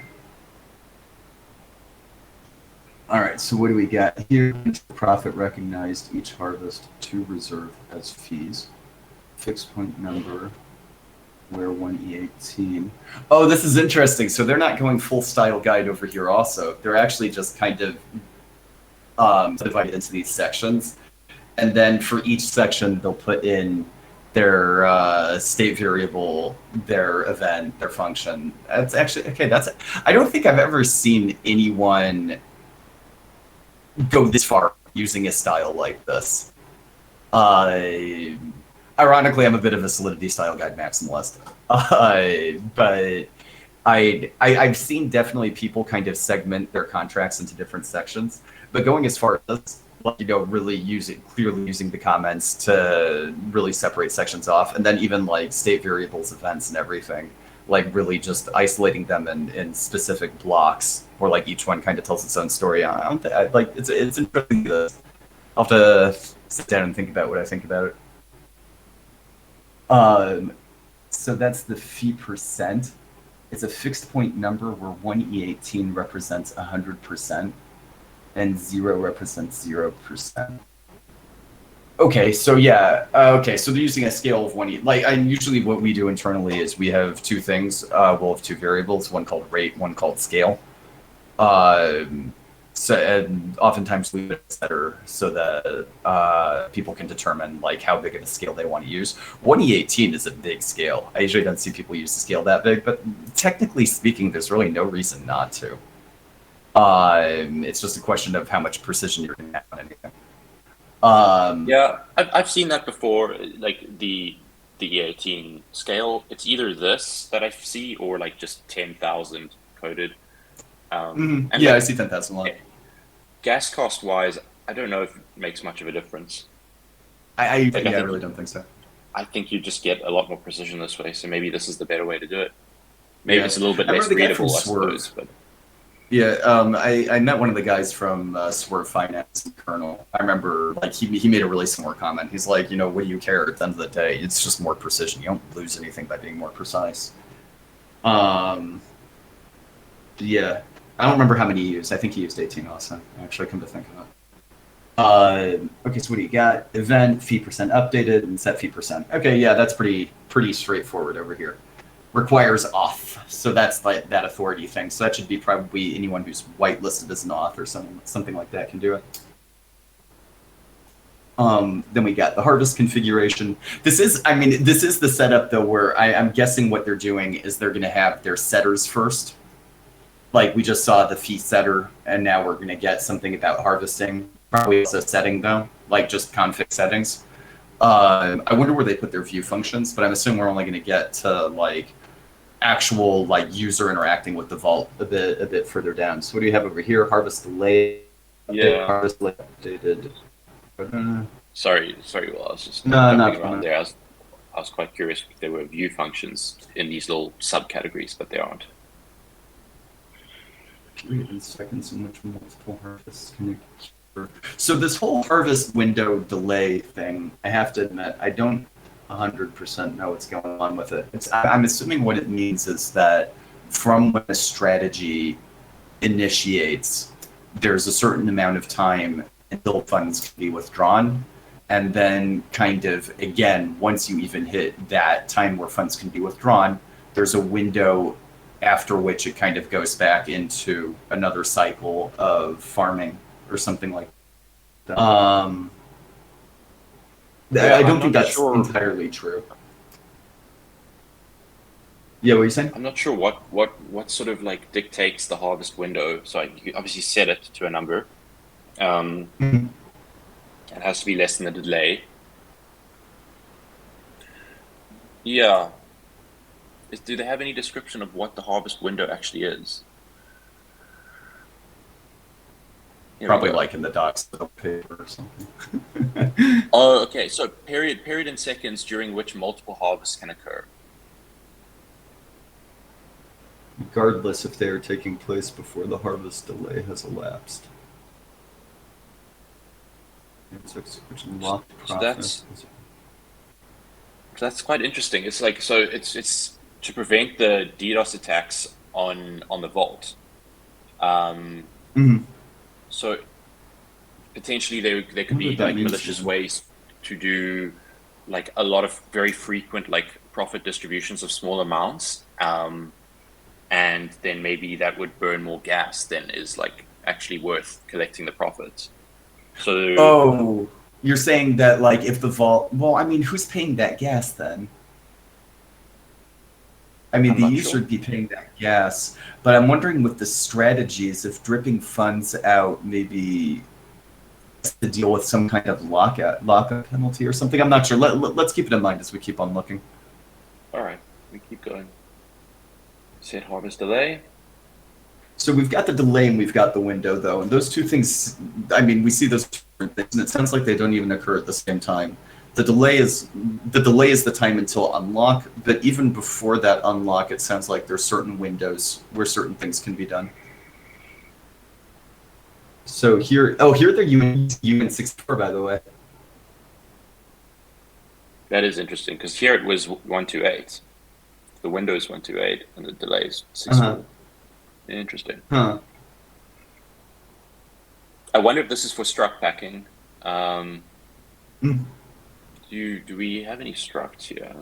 Speaker 1: All right. So what do we got here? Profit recognized each harvest to reserve as fees. Fixed point number. Where 1E18. Oh, this is interesting. So they're not going full style guide over here also. They're actually just kind of divided into these sections. And then for each section, they'll put in their state variable, their event, their function. That's actually, okay, I don't think I've ever seen anyone go this far using a style like this. Ironically, I'm a bit of a Solidity style guide maximalist. But I've seen definitely people kind of segment their contracts into different sections, but going as far as really clearly using the comments to really separate sections off, and then even like state variables, events, and everything, like really just isolating them in specific blocks where like each one kind of tells its own story. I don't like it's interesting. I'll have to sit down and think about what I think about it. So that's the fee percent. It's a fixed point number where 1E18 represents 100% and 0 represents 0%. Okay, so yeah, okay, so they're using a scale of 1E. Like, usually what we do internally is we have two things. We'll have two variables, one called rate, one called scale. So, and oftentimes we put a setter so that people can determine like how big of a scale they want to use. 1E18 is a big scale. I usually don't see people use the scale that big, but technically speaking, there's really no reason not to. It's just a question of how much precision you're going to have on anything.
Speaker 2: Yeah, I've seen that before. Like the E18 scale, it's either this that I see or like just 10,000 coded. And
Speaker 1: yeah,
Speaker 2: like,
Speaker 1: I see 10,000 a lot.
Speaker 2: Gas cost wise, I don't know if it makes much of a difference.
Speaker 1: I really don't think so.
Speaker 2: I think you just get a lot more precision this way. So maybe this is the better way to do it. Maybe it's a little bit less readable, I suppose. But
Speaker 1: yeah, I met one of the guys from Swerve Finance and Kernel. I remember like he made a really similar comment. He's like, what do you care at the end of the day? It's just more precision. You don't lose anything by being more precise. Yeah. I don't remember how many he used. I think he used 18 also, actually, come to think of it. Okay, so what do you got? Event, fee percent updated, and set fee percent. Okay, yeah, that's pretty straightforward over here. Requires auth, so that's like that authority thing. So that should be probably anyone who's whitelisted as an auth or something like that can do it. Then we got the harvest configuration. This is the setup though where I'm guessing what they're doing is they're going to have their setters first. Like we just saw the fee setter, and now we're going to get something about harvesting. Probably also setting though, like just config settings. I wonder where they put their view functions, but I'm assuming we're only going to get to like actual like user interacting with the vault a bit further down. So what do you have over here? Harvest delay.
Speaker 2: Yeah.
Speaker 1: Harvest delay updated.
Speaker 2: Sorry. Well, I was just
Speaker 1: around
Speaker 2: there. I was quite curious if there were view functions in these little subcategories, but there aren't.
Speaker 1: Period in seconds in which multiple harvests can occur. So this whole harvest window delay thing, I have to admit, I don't 100% know what's going on with it. I'm assuming what it means is that from when a strategy initiates, there's a certain amount of time until funds can be withdrawn. And then kind of, again, once you even hit that time where funds can be withdrawn, there's a window after which it kind of goes back into another cycle of farming or something like that. I don't think that's entirely true. Yeah, what are you saying?
Speaker 2: I'm not sure what sort of like dictates the harvest window. So you obviously set it to a number.
Speaker 1: Mhm.
Speaker 2: It has to be less than the delay. Yeah. Do they have any description of what the harvest window actually is? Here we
Speaker 1: Probably
Speaker 2: go.
Speaker 1: like in the docs paper or something.
Speaker 2: Oh, okay. So period in seconds during which multiple harvests can occur.
Speaker 1: Regardless if they are taking place before the harvest delay has elapsed. Execution locked
Speaker 2: So
Speaker 1: process.
Speaker 2: that's quite interesting. It's like so it's to prevent the DDoS attacks on the vault.
Speaker 1: Mhm.
Speaker 2: So potentially there
Speaker 1: I
Speaker 2: could
Speaker 1: wonder
Speaker 2: be
Speaker 1: what that
Speaker 2: like
Speaker 1: means,
Speaker 2: malicious
Speaker 1: yeah.
Speaker 2: ways to do like a lot of very frequent like profit distributions of small amounts, and then maybe that would burn more gas than is like actually worth collecting the profits. So
Speaker 1: Oh, you're saying that like if the vault, well, I mean, who's paying that gas then? I mean,
Speaker 2: I'm
Speaker 1: the
Speaker 2: not
Speaker 1: user
Speaker 2: sure.
Speaker 1: would be paying that gas, but I'm wondering with the strategies, if dripping funds out maybe to deal with some kind of lockup penalty or something. I'm not sure. Let's keep it in mind as we keep on looking.
Speaker 2: All right, we keep going. Set harvest delay.
Speaker 1: So we've got the delay and we've got the window, though, and those two things. I mean, we see those two different things, and it sounds like they don't even occur at the same time. The delay is the time until unlock, but even before that unlock, it sounds like there's certain windows where certain things can be done. So here, oh, here they're UN64, by the way.
Speaker 2: That is interesting because here it was 128. The window is 128 and the delay is
Speaker 1: Uh-huh.
Speaker 2: 64. Interesting.
Speaker 1: Huh.
Speaker 2: I wonder if this is for struct packing. Um,
Speaker 1: Mm.
Speaker 2: do we have any structs here?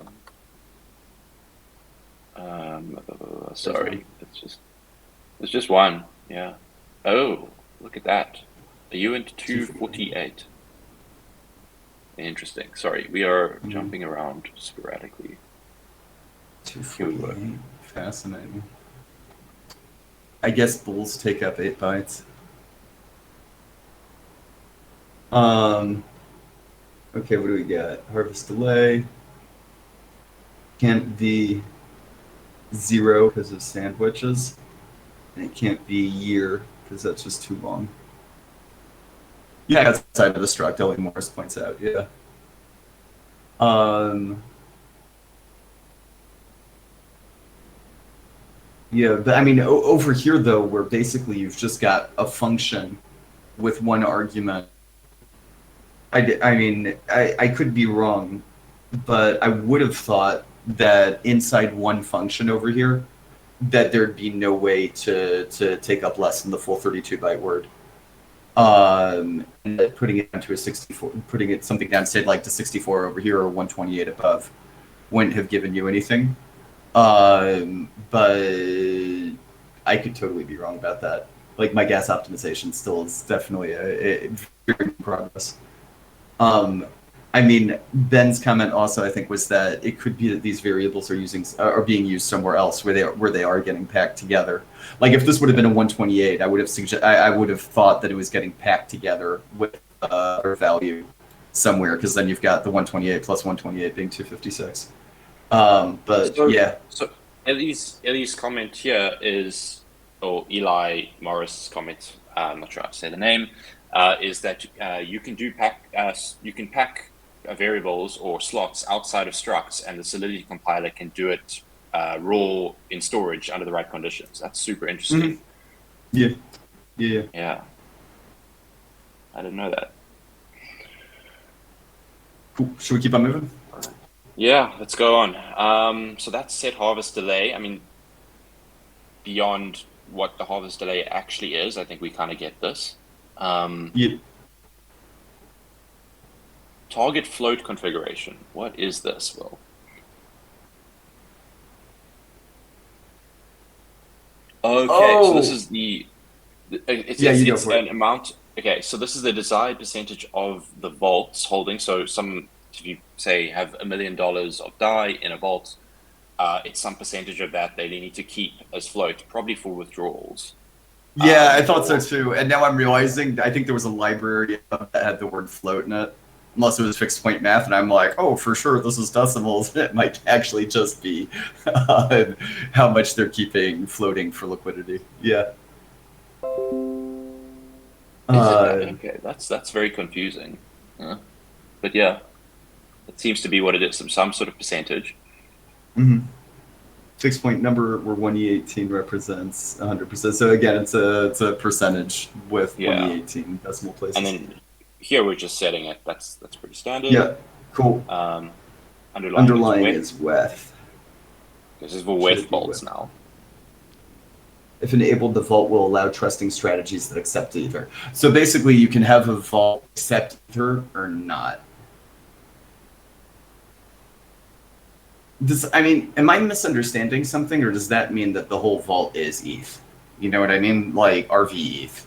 Speaker 2: Sorry, it's just one. Yeah. Oh, look at that. A UN 248. Interesting. Sorry, we are jumping around sporadically.
Speaker 1: 248. Fascinating. I guess bulls take up 8 bytes. Okay, what do we got? Harvest delay. Can't be 0 because of sandwiches. And it can't be year because that's just too long. Yeah, outside of the struct, Ellie Morris points out, yeah. Yeah, but I mean, over here, though, where basically you've just got a function with one argument. I mean, I could be wrong, but I would have thought that inside one function over here, that there'd be no way to take up less than the full 32-byte word. And that putting it down to a 64, putting it something down, say like to 64 over here or 128 above, wouldn't have given you anything. But I could totally be wrong about that. Like my gas optimization still is definitely a very in progress. I mean, Ben's comment also, I think, was that it could be that these variables are being used somewhere else where they are getting packed together. Like if this would have been a 128, I would have thought that it was getting packed together with a value somewhere, because then you've got the 128 plus 128 being 256. But
Speaker 2: So,
Speaker 1: yeah.
Speaker 2: so Ellie's comment here is, or Eli Morris' comment, I'm not sure how to say the name, is that you can pack variables or slots outside of structs, and the Solidity compiler can do it raw in storage under the right conditions. That's super interesting.
Speaker 1: Yeah. Yeah.
Speaker 2: Yeah, I didn't know that.
Speaker 1: Cool. Should we keep on moving?
Speaker 2: Yeah, let's go on. So that's set harvest delay. I mean, beyond what the harvest delay actually is, I think we kind of get this.
Speaker 1: Yeah.
Speaker 2: Target float configuration. What is this, Will? Okay, so this is it's an amount. Okay, so this is the desired percentage of the vault's holding. So if you say have $1 million of DAI in a vault, it's some percentage of that they need to keep as float, probably for withdrawals.
Speaker 1: Yeah, I thought so too. And now I'm realizing I think there was a library that had the word float in it, unless it was fixed point math. And I'm like, oh, for sure, this is decimals. It might actually just be how much they're keeping floating for liquidity. Yeah.
Speaker 2: Okay, that's very confusing. But yeah, it seems to be what it is, some sort of percentage.
Speaker 1: Mm-hmm. Fixed point number where 1e18 represents 100%. So again, it's a percentage with 1e18 decimal places.
Speaker 2: And then here we're just setting it. That's pretty standard.
Speaker 1: Yeah, cool. Underlying is WETH.
Speaker 2: This is for WETH vaults now.
Speaker 1: If enabled, the vault will allow trusting strategies that accept Ether. So basically, you can have a vault accept Ether or not. I mean, am I misunderstanding something, or does that mean that the whole vault is ETH? You know what I mean? Like RV ETH.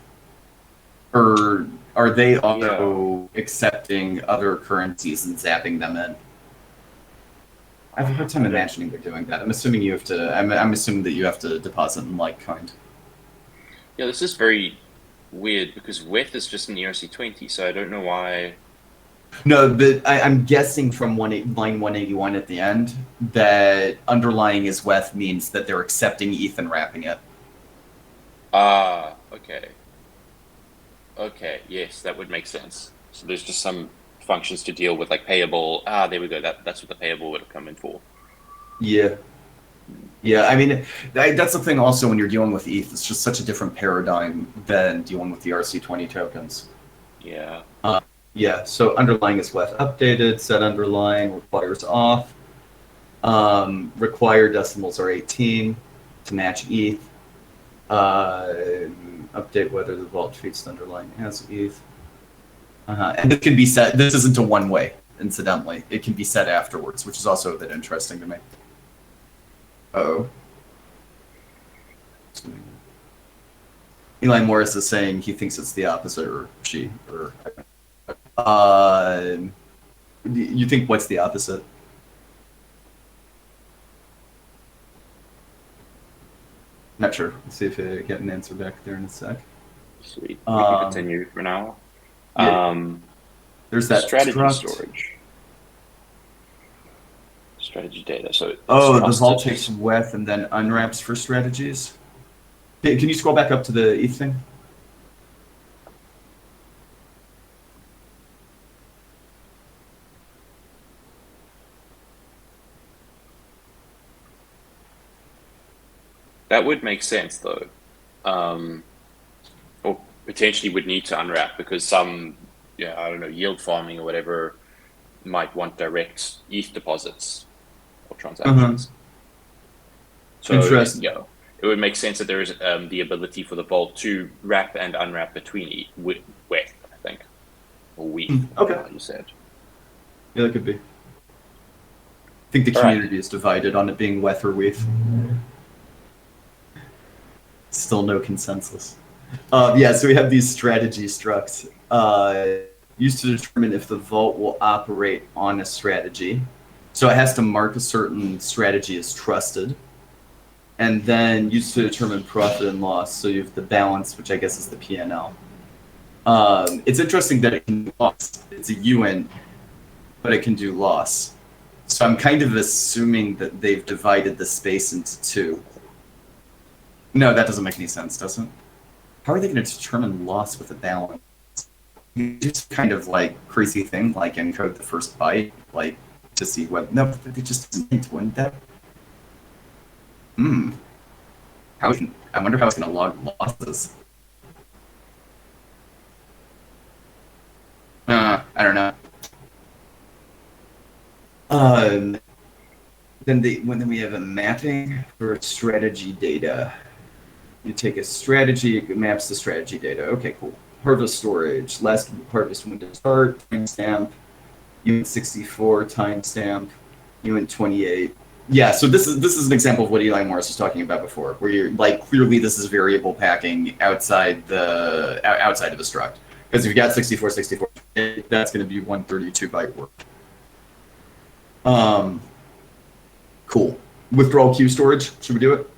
Speaker 1: Or are they also accepting other currencies and zapping them in? I have a hard time imagining they're doing that. I'm assuming you have to. I'm assuming that you have to deposit in Litecoin.
Speaker 2: Yeah, this is very weird because WETH is just an ERC20, so I don't know why.
Speaker 1: No, but I'm guessing from line 181 at the end that underlying is WETH means that they're accepting ETH and wrapping it.
Speaker 2: Okay. Okay, yes, that would make sense. So there's just some functions to deal with, like payable. There we go. That's what the payable would have come in for.
Speaker 1: Yeah. Yeah, I mean, that's the thing also when you're dealing with ETH. It's just such a different paradigm than dealing with the RC20 tokens.
Speaker 2: Yeah.
Speaker 1: Yeah, so underlying is WETH updated, set underlying, requires off. Required decimals are 18 to match ETH. Update whether the vault treats the underlying as ETH. And it can be set, this isn't a one-way, incidentally. It can be set afterwards, which is also a bit interesting to me. Uh-oh. Eli Morris is saying he thinks it's the opposite, or she, or... you think what's the opposite? Not sure. Let's see if I get an answer back there in a sec.
Speaker 2: Sweet. We can continue for now.
Speaker 1: Yeah. There's that
Speaker 2: strategy storage. Strategy data. So
Speaker 1: the vault takes WETH and then unwraps for strategies. Can you scroll back up to the ETH thing?
Speaker 2: That would make sense, though. Or potentially would need to unwrap because some, I don't know, yield farming or whatever might want direct ETH deposits or transactions. So,
Speaker 1: interesting.
Speaker 2: It would make sense that there is the ability for the vault to wrap and unwrap between WETH, I think. Or WETH,
Speaker 1: okay.
Speaker 2: You said.
Speaker 1: Yeah, that could be. I think the community is divided on it being WETH or WETH. Still no consensus. Yeah, so we have these strategy structs used to determine if the vault will operate on a strategy. So it has to mark a certain strategy as trusted. And then used to determine profit and loss. So you have the balance, which I guess is the P&L. It's interesting that it can do loss. It's a UN, but it can do loss. So I'm kind of assuming that they've divided the space into two. No, that doesn't make any sense, does it? How are they going to determine loss with a balance? Just kind of like crazy thing, like encode the first byte, like to see what. No, they just didn't, wouldn't that? I wonder how it's going to log losses. I don't know. Then we have a mapping for strategy data. You take a strategy, it maps the strategy data. Okay, cool. Harvest storage, last harvest window start, timestamp, unit 64, timestamp, unit 28. Yeah, so this is an example of what Eli Morris was talking about before, where you're like, clearly this is variable packing outside of a struct. Because if you got 64, that's going to be 132 byte work. Cool. Withdrawal queue storage. Should we do it?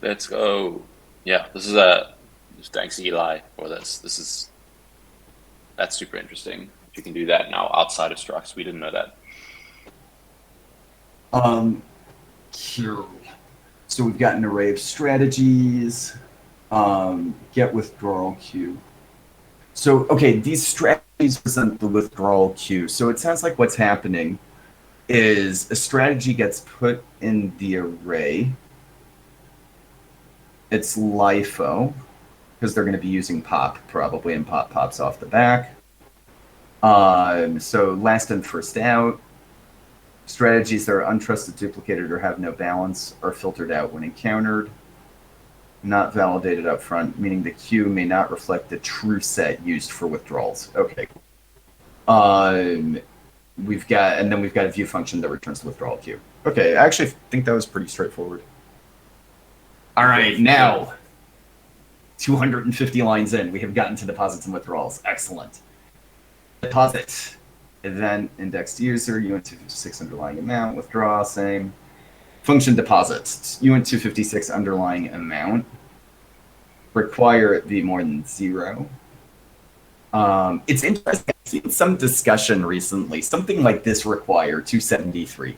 Speaker 2: Let's go. Yeah, this is thanks Eli for this. That's super interesting. You can do that now outside of structs. We didn't know that.
Speaker 1: Here. So we've got an array of strategies. Get withdrawal queue. So, okay, these strategies present the withdrawal queue. So it sounds like what's happening is a strategy gets put in the array. It's LIFO, because they're going to be using pop probably, and pop pops off the back. So last in, first out. Strategies that are untrusted, duplicated, or have no balance are filtered out when encountered. Not validated up front, meaning the queue may not reflect the true set used for withdrawals. Okay. We've got a view function that returns the withdrawal queue. Okay, I actually think that was pretty straightforward. All right, now 250 lines in, we have gotten to deposits and withdrawals. Excellent. Deposit. Event indexed user, uint256 underlying amount, withdraw, same. Function deposits, uint256 underlying amount. Require it be more than 0. It's interesting, I've seen some discussion recently, something like this require 273.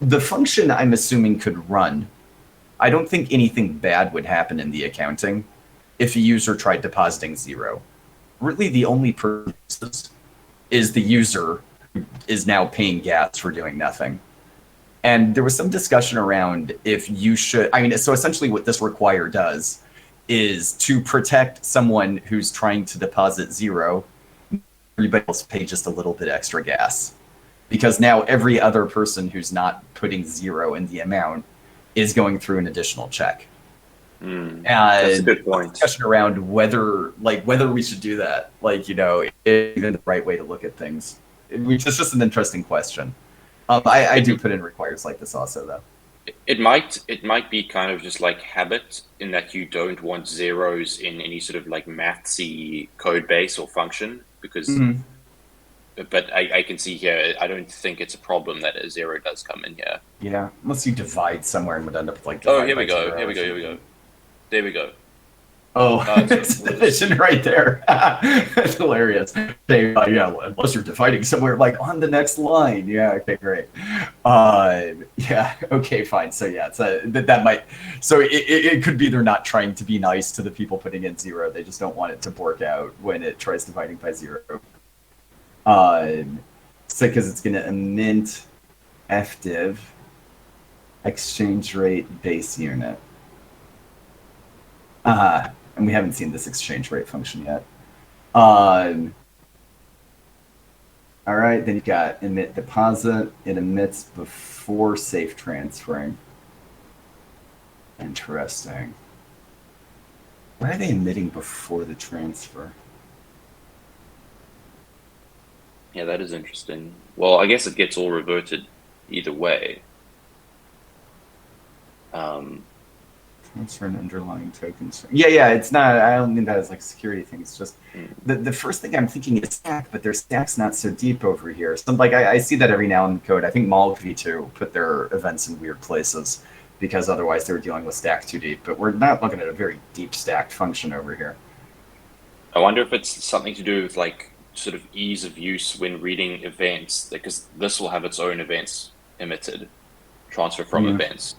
Speaker 1: The function I'm assuming could run. I don't think anything bad would happen in the accounting if a user tried depositing 0. Really the only purpose is the user is now paying gas for doing nothing. And there was some discussion around if you should, so essentially what this require does is to protect someone who's trying to deposit 0, everybody else pay just a little bit extra gas. Because now every other person who's not putting 0 in the amount is going through an additional check.
Speaker 2: That's a good point.
Speaker 1: Discussion around whether we should do that, even the right way to look at things. It's just an interesting question. I do put in requires like this also, though.
Speaker 2: It might be kind of just like habit in that you don't want zeros in any sort of like mathsy code base or function because. Mm-hmm. But I can see here, I don't think it's a problem that a 0 does come in here.
Speaker 1: Yeah, unless you divide somewhere and would end up with like.
Speaker 2: Oh, here we go. There we go.
Speaker 1: Oh, it's division right there. That's hilarious. Yeah, unless you're dividing somewhere like on the next line. Yeah, okay, great. Yeah, okay, fine. So yeah, it's that might. So it could be they're not trying to be nice to the people putting in 0. They just don't want it to bork out when it tries dividing by 0. So because it's going to mint fdiv exchange rate base unit. And we haven't seen this exchange rate function yet. All right, then you've got emit deposit. It emits before safe transferring. Interesting. Why are they emitting before the transfer?
Speaker 2: Yeah, that is interesting. Well, I guess it gets all reverted either way.
Speaker 1: Transfer an underlying token. Yeah, it's not. I don't mean that as like a security thing. It's just the first thing I'm thinking is stack, but their stack's not so deep over here. So I see that every now and then code. I think Mall V2 put their events in weird places because otherwise they were dealing with stack too deep. But we're not looking at a very deep stacked function over here.
Speaker 2: I wonder if it's something to do with like sort of ease of use when reading events, because this will have its own events emitted, transfer from events.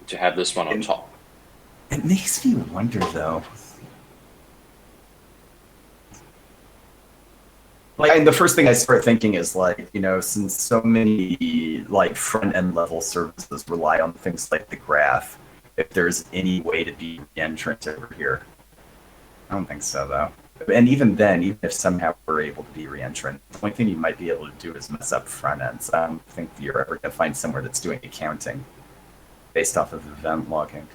Speaker 2: To have this one on top.
Speaker 1: It makes me wonder, though. And the first thing I start thinking is since so many front-end level services rely on things like the graph, if there's any way to be re-entrant over here. I don't think so, though. And even then, even if somehow we're able to be re-entrant, the only thing you might be able to do is mess up front ends. I don't think you're ever going to find somewhere that's doing accounting based off of event logging.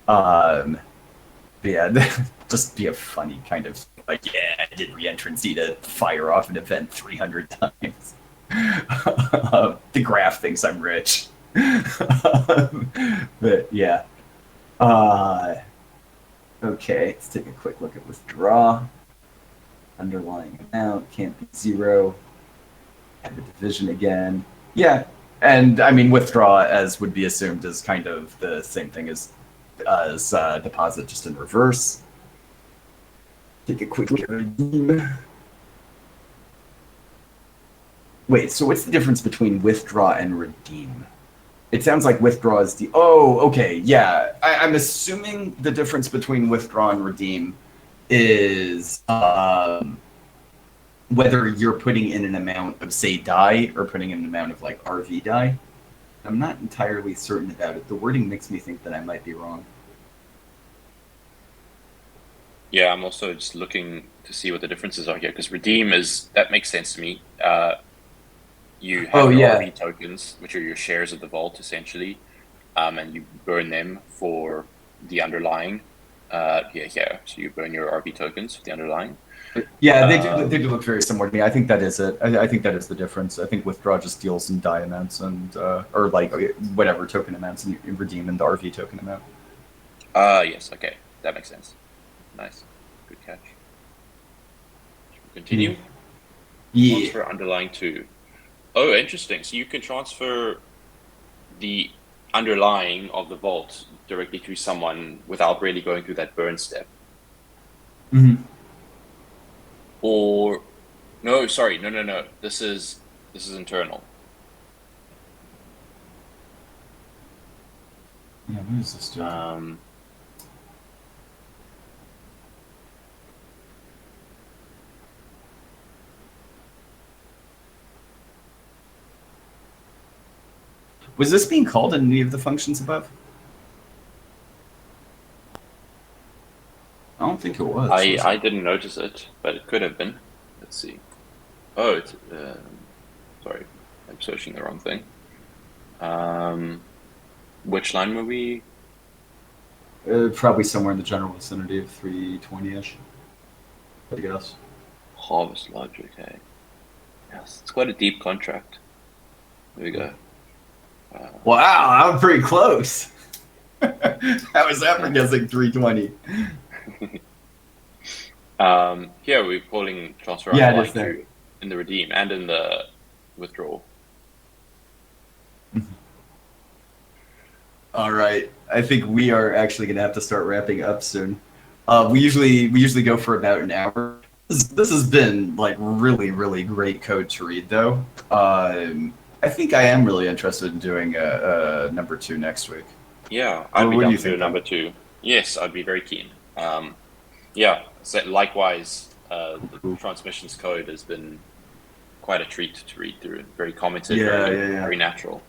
Speaker 1: But yeah, just be a funny kind of I did re-entrancy to fire off an event 300 times. The graph thinks I'm rich. But yeah. Okay, let's take a quick look at withdraw. Underlying amount can't be 0. Have the division again. Yeah, And I mean, withdraw, as would be assumed, is kind of the same thing as deposit, just in reverse. Take a quick look at redeem. Wait, so what's the difference between withdraw and redeem? It sounds like withdraw is the... Oh, okay, yeah. I'm assuming the difference between withdraw and redeem is whether you're putting in an amount of, say, DAI or putting in an amount of, like, RV DAI. I'm not entirely certain about it. The wording makes me think that I might be wrong.
Speaker 2: Yeah, I'm also just looking to see what the differences are here, because redeem that makes sense to me. You have your RV tokens, which are your shares of the vault, essentially, and you burn them for the underlying. So you burn your RV tokens for the underlying.
Speaker 1: Yeah, they do look very similar to me. I think that is it. I think that is the difference. I think withdraw just deals in DAI amounts and or like whatever token amounts, and you redeem in the RV token amount.
Speaker 2: Yes. Okay, that makes sense. Nice, good catch. Continue.
Speaker 1: Yeah.
Speaker 2: Transfer underlying to. Oh, interesting. So you can transfer the underlying of the vault directly to someone without really going through that burn step.
Speaker 1: Mm-hmm.
Speaker 2: Or no, sorry, no. This is internal.
Speaker 1: Yeah, what is this doing? Was this being called in any of the functions above? I don't think it was.
Speaker 2: I didn't notice it, but it could have been. Let's see. Oh, it's sorry, I'm searching the wrong thing. Which line were we?
Speaker 1: Probably somewhere in the general vicinity of 320-ish. I guess.
Speaker 2: Harvest logic, hey. Yes, it's quite a deep contract. There we go.
Speaker 1: Wow, I'm pretty close. How was that for guessing 320?
Speaker 2: Here we're calling transfer in the redeem and in the withdrawal.
Speaker 1: All right, I think we are actually going to have to start wrapping up soon. We usually go for about an hour. This has been like really great code to read, though. I think I am really interested in doing a number 2 next week.
Speaker 2: Yeah, I'd be down to do a number 2. Yes, I'd be very keen. Yeah, so likewise, the transmissions code has been quite a treat to read through. Very commented, very natural.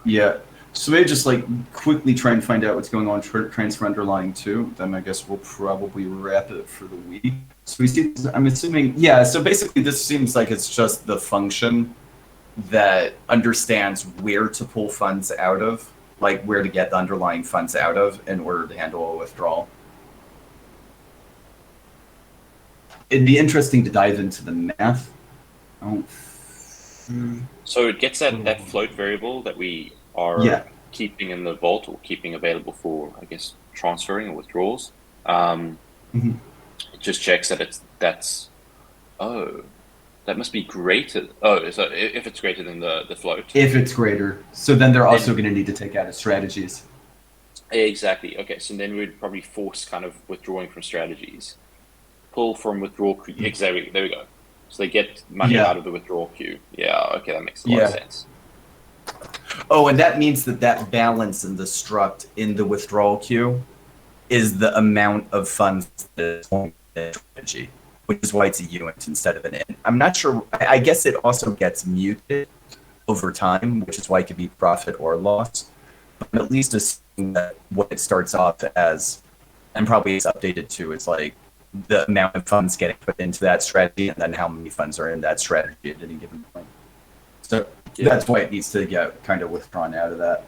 Speaker 1: Yeah. So maybe just like quickly try and find out what's going on transfer underlying 2. Then I guess we'll probably wrap it for the week. So we see, I'm assuming, yeah. So basically, this seems like it's just the function that understands where to pull funds out of, like where to get the underlying funds out of in order to handle a withdrawal. It'd be interesting to dive into the math.
Speaker 2: So it gets that float variable that we are keeping in the vault or keeping available for, I guess, transferring or withdrawals. It just checks that that must be greater. Oh, so if it's greater than the float.
Speaker 1: If it's greater. So then they're also going to need to take out of strategies.
Speaker 2: Exactly. Okay, so then we'd probably force kind of withdrawing from strategies. Pull from withdrawal queue. Exactly. There we go. So they get money out of the withdrawal queue. Yeah, okay, that makes a lot of sense.
Speaker 1: Oh, and that means that balance in the struct in the withdrawal queue is the amount of funds that is going to the strategy, which is why it's a uint instead of an int. I'm not sure. I guess it also gets muted over time, which is why it could be profit or loss. But at least assuming that what it starts off as, and probably it's updated to, is like the amount of funds getting put into that strategy and then how many funds are in that strategy at any given point. So that's why it needs to get kind of withdrawn out of that.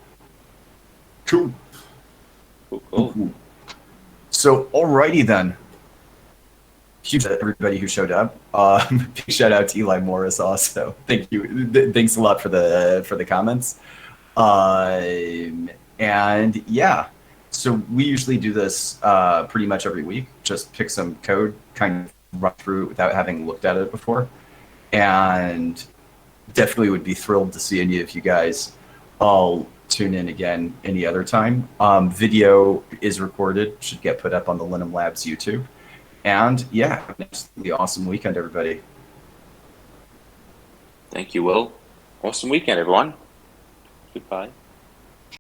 Speaker 1: Cool. Cool. So, alrighty then. Huge to everybody who showed up. Big shout out to Eli Morris also. Thank you. Thanks a lot for the comments. And yeah, so we usually do this pretty much every week. Just pick some code, kind of run through it without having looked at it before, and definitely would be thrilled to see any of you guys all tune in again any other time. Video is recorded, should get put up on the Linum Labs YouTube. And yeah, have an absolutely awesome weekend, everybody.
Speaker 2: Thank you, Will. Awesome weekend, everyone. Goodbye.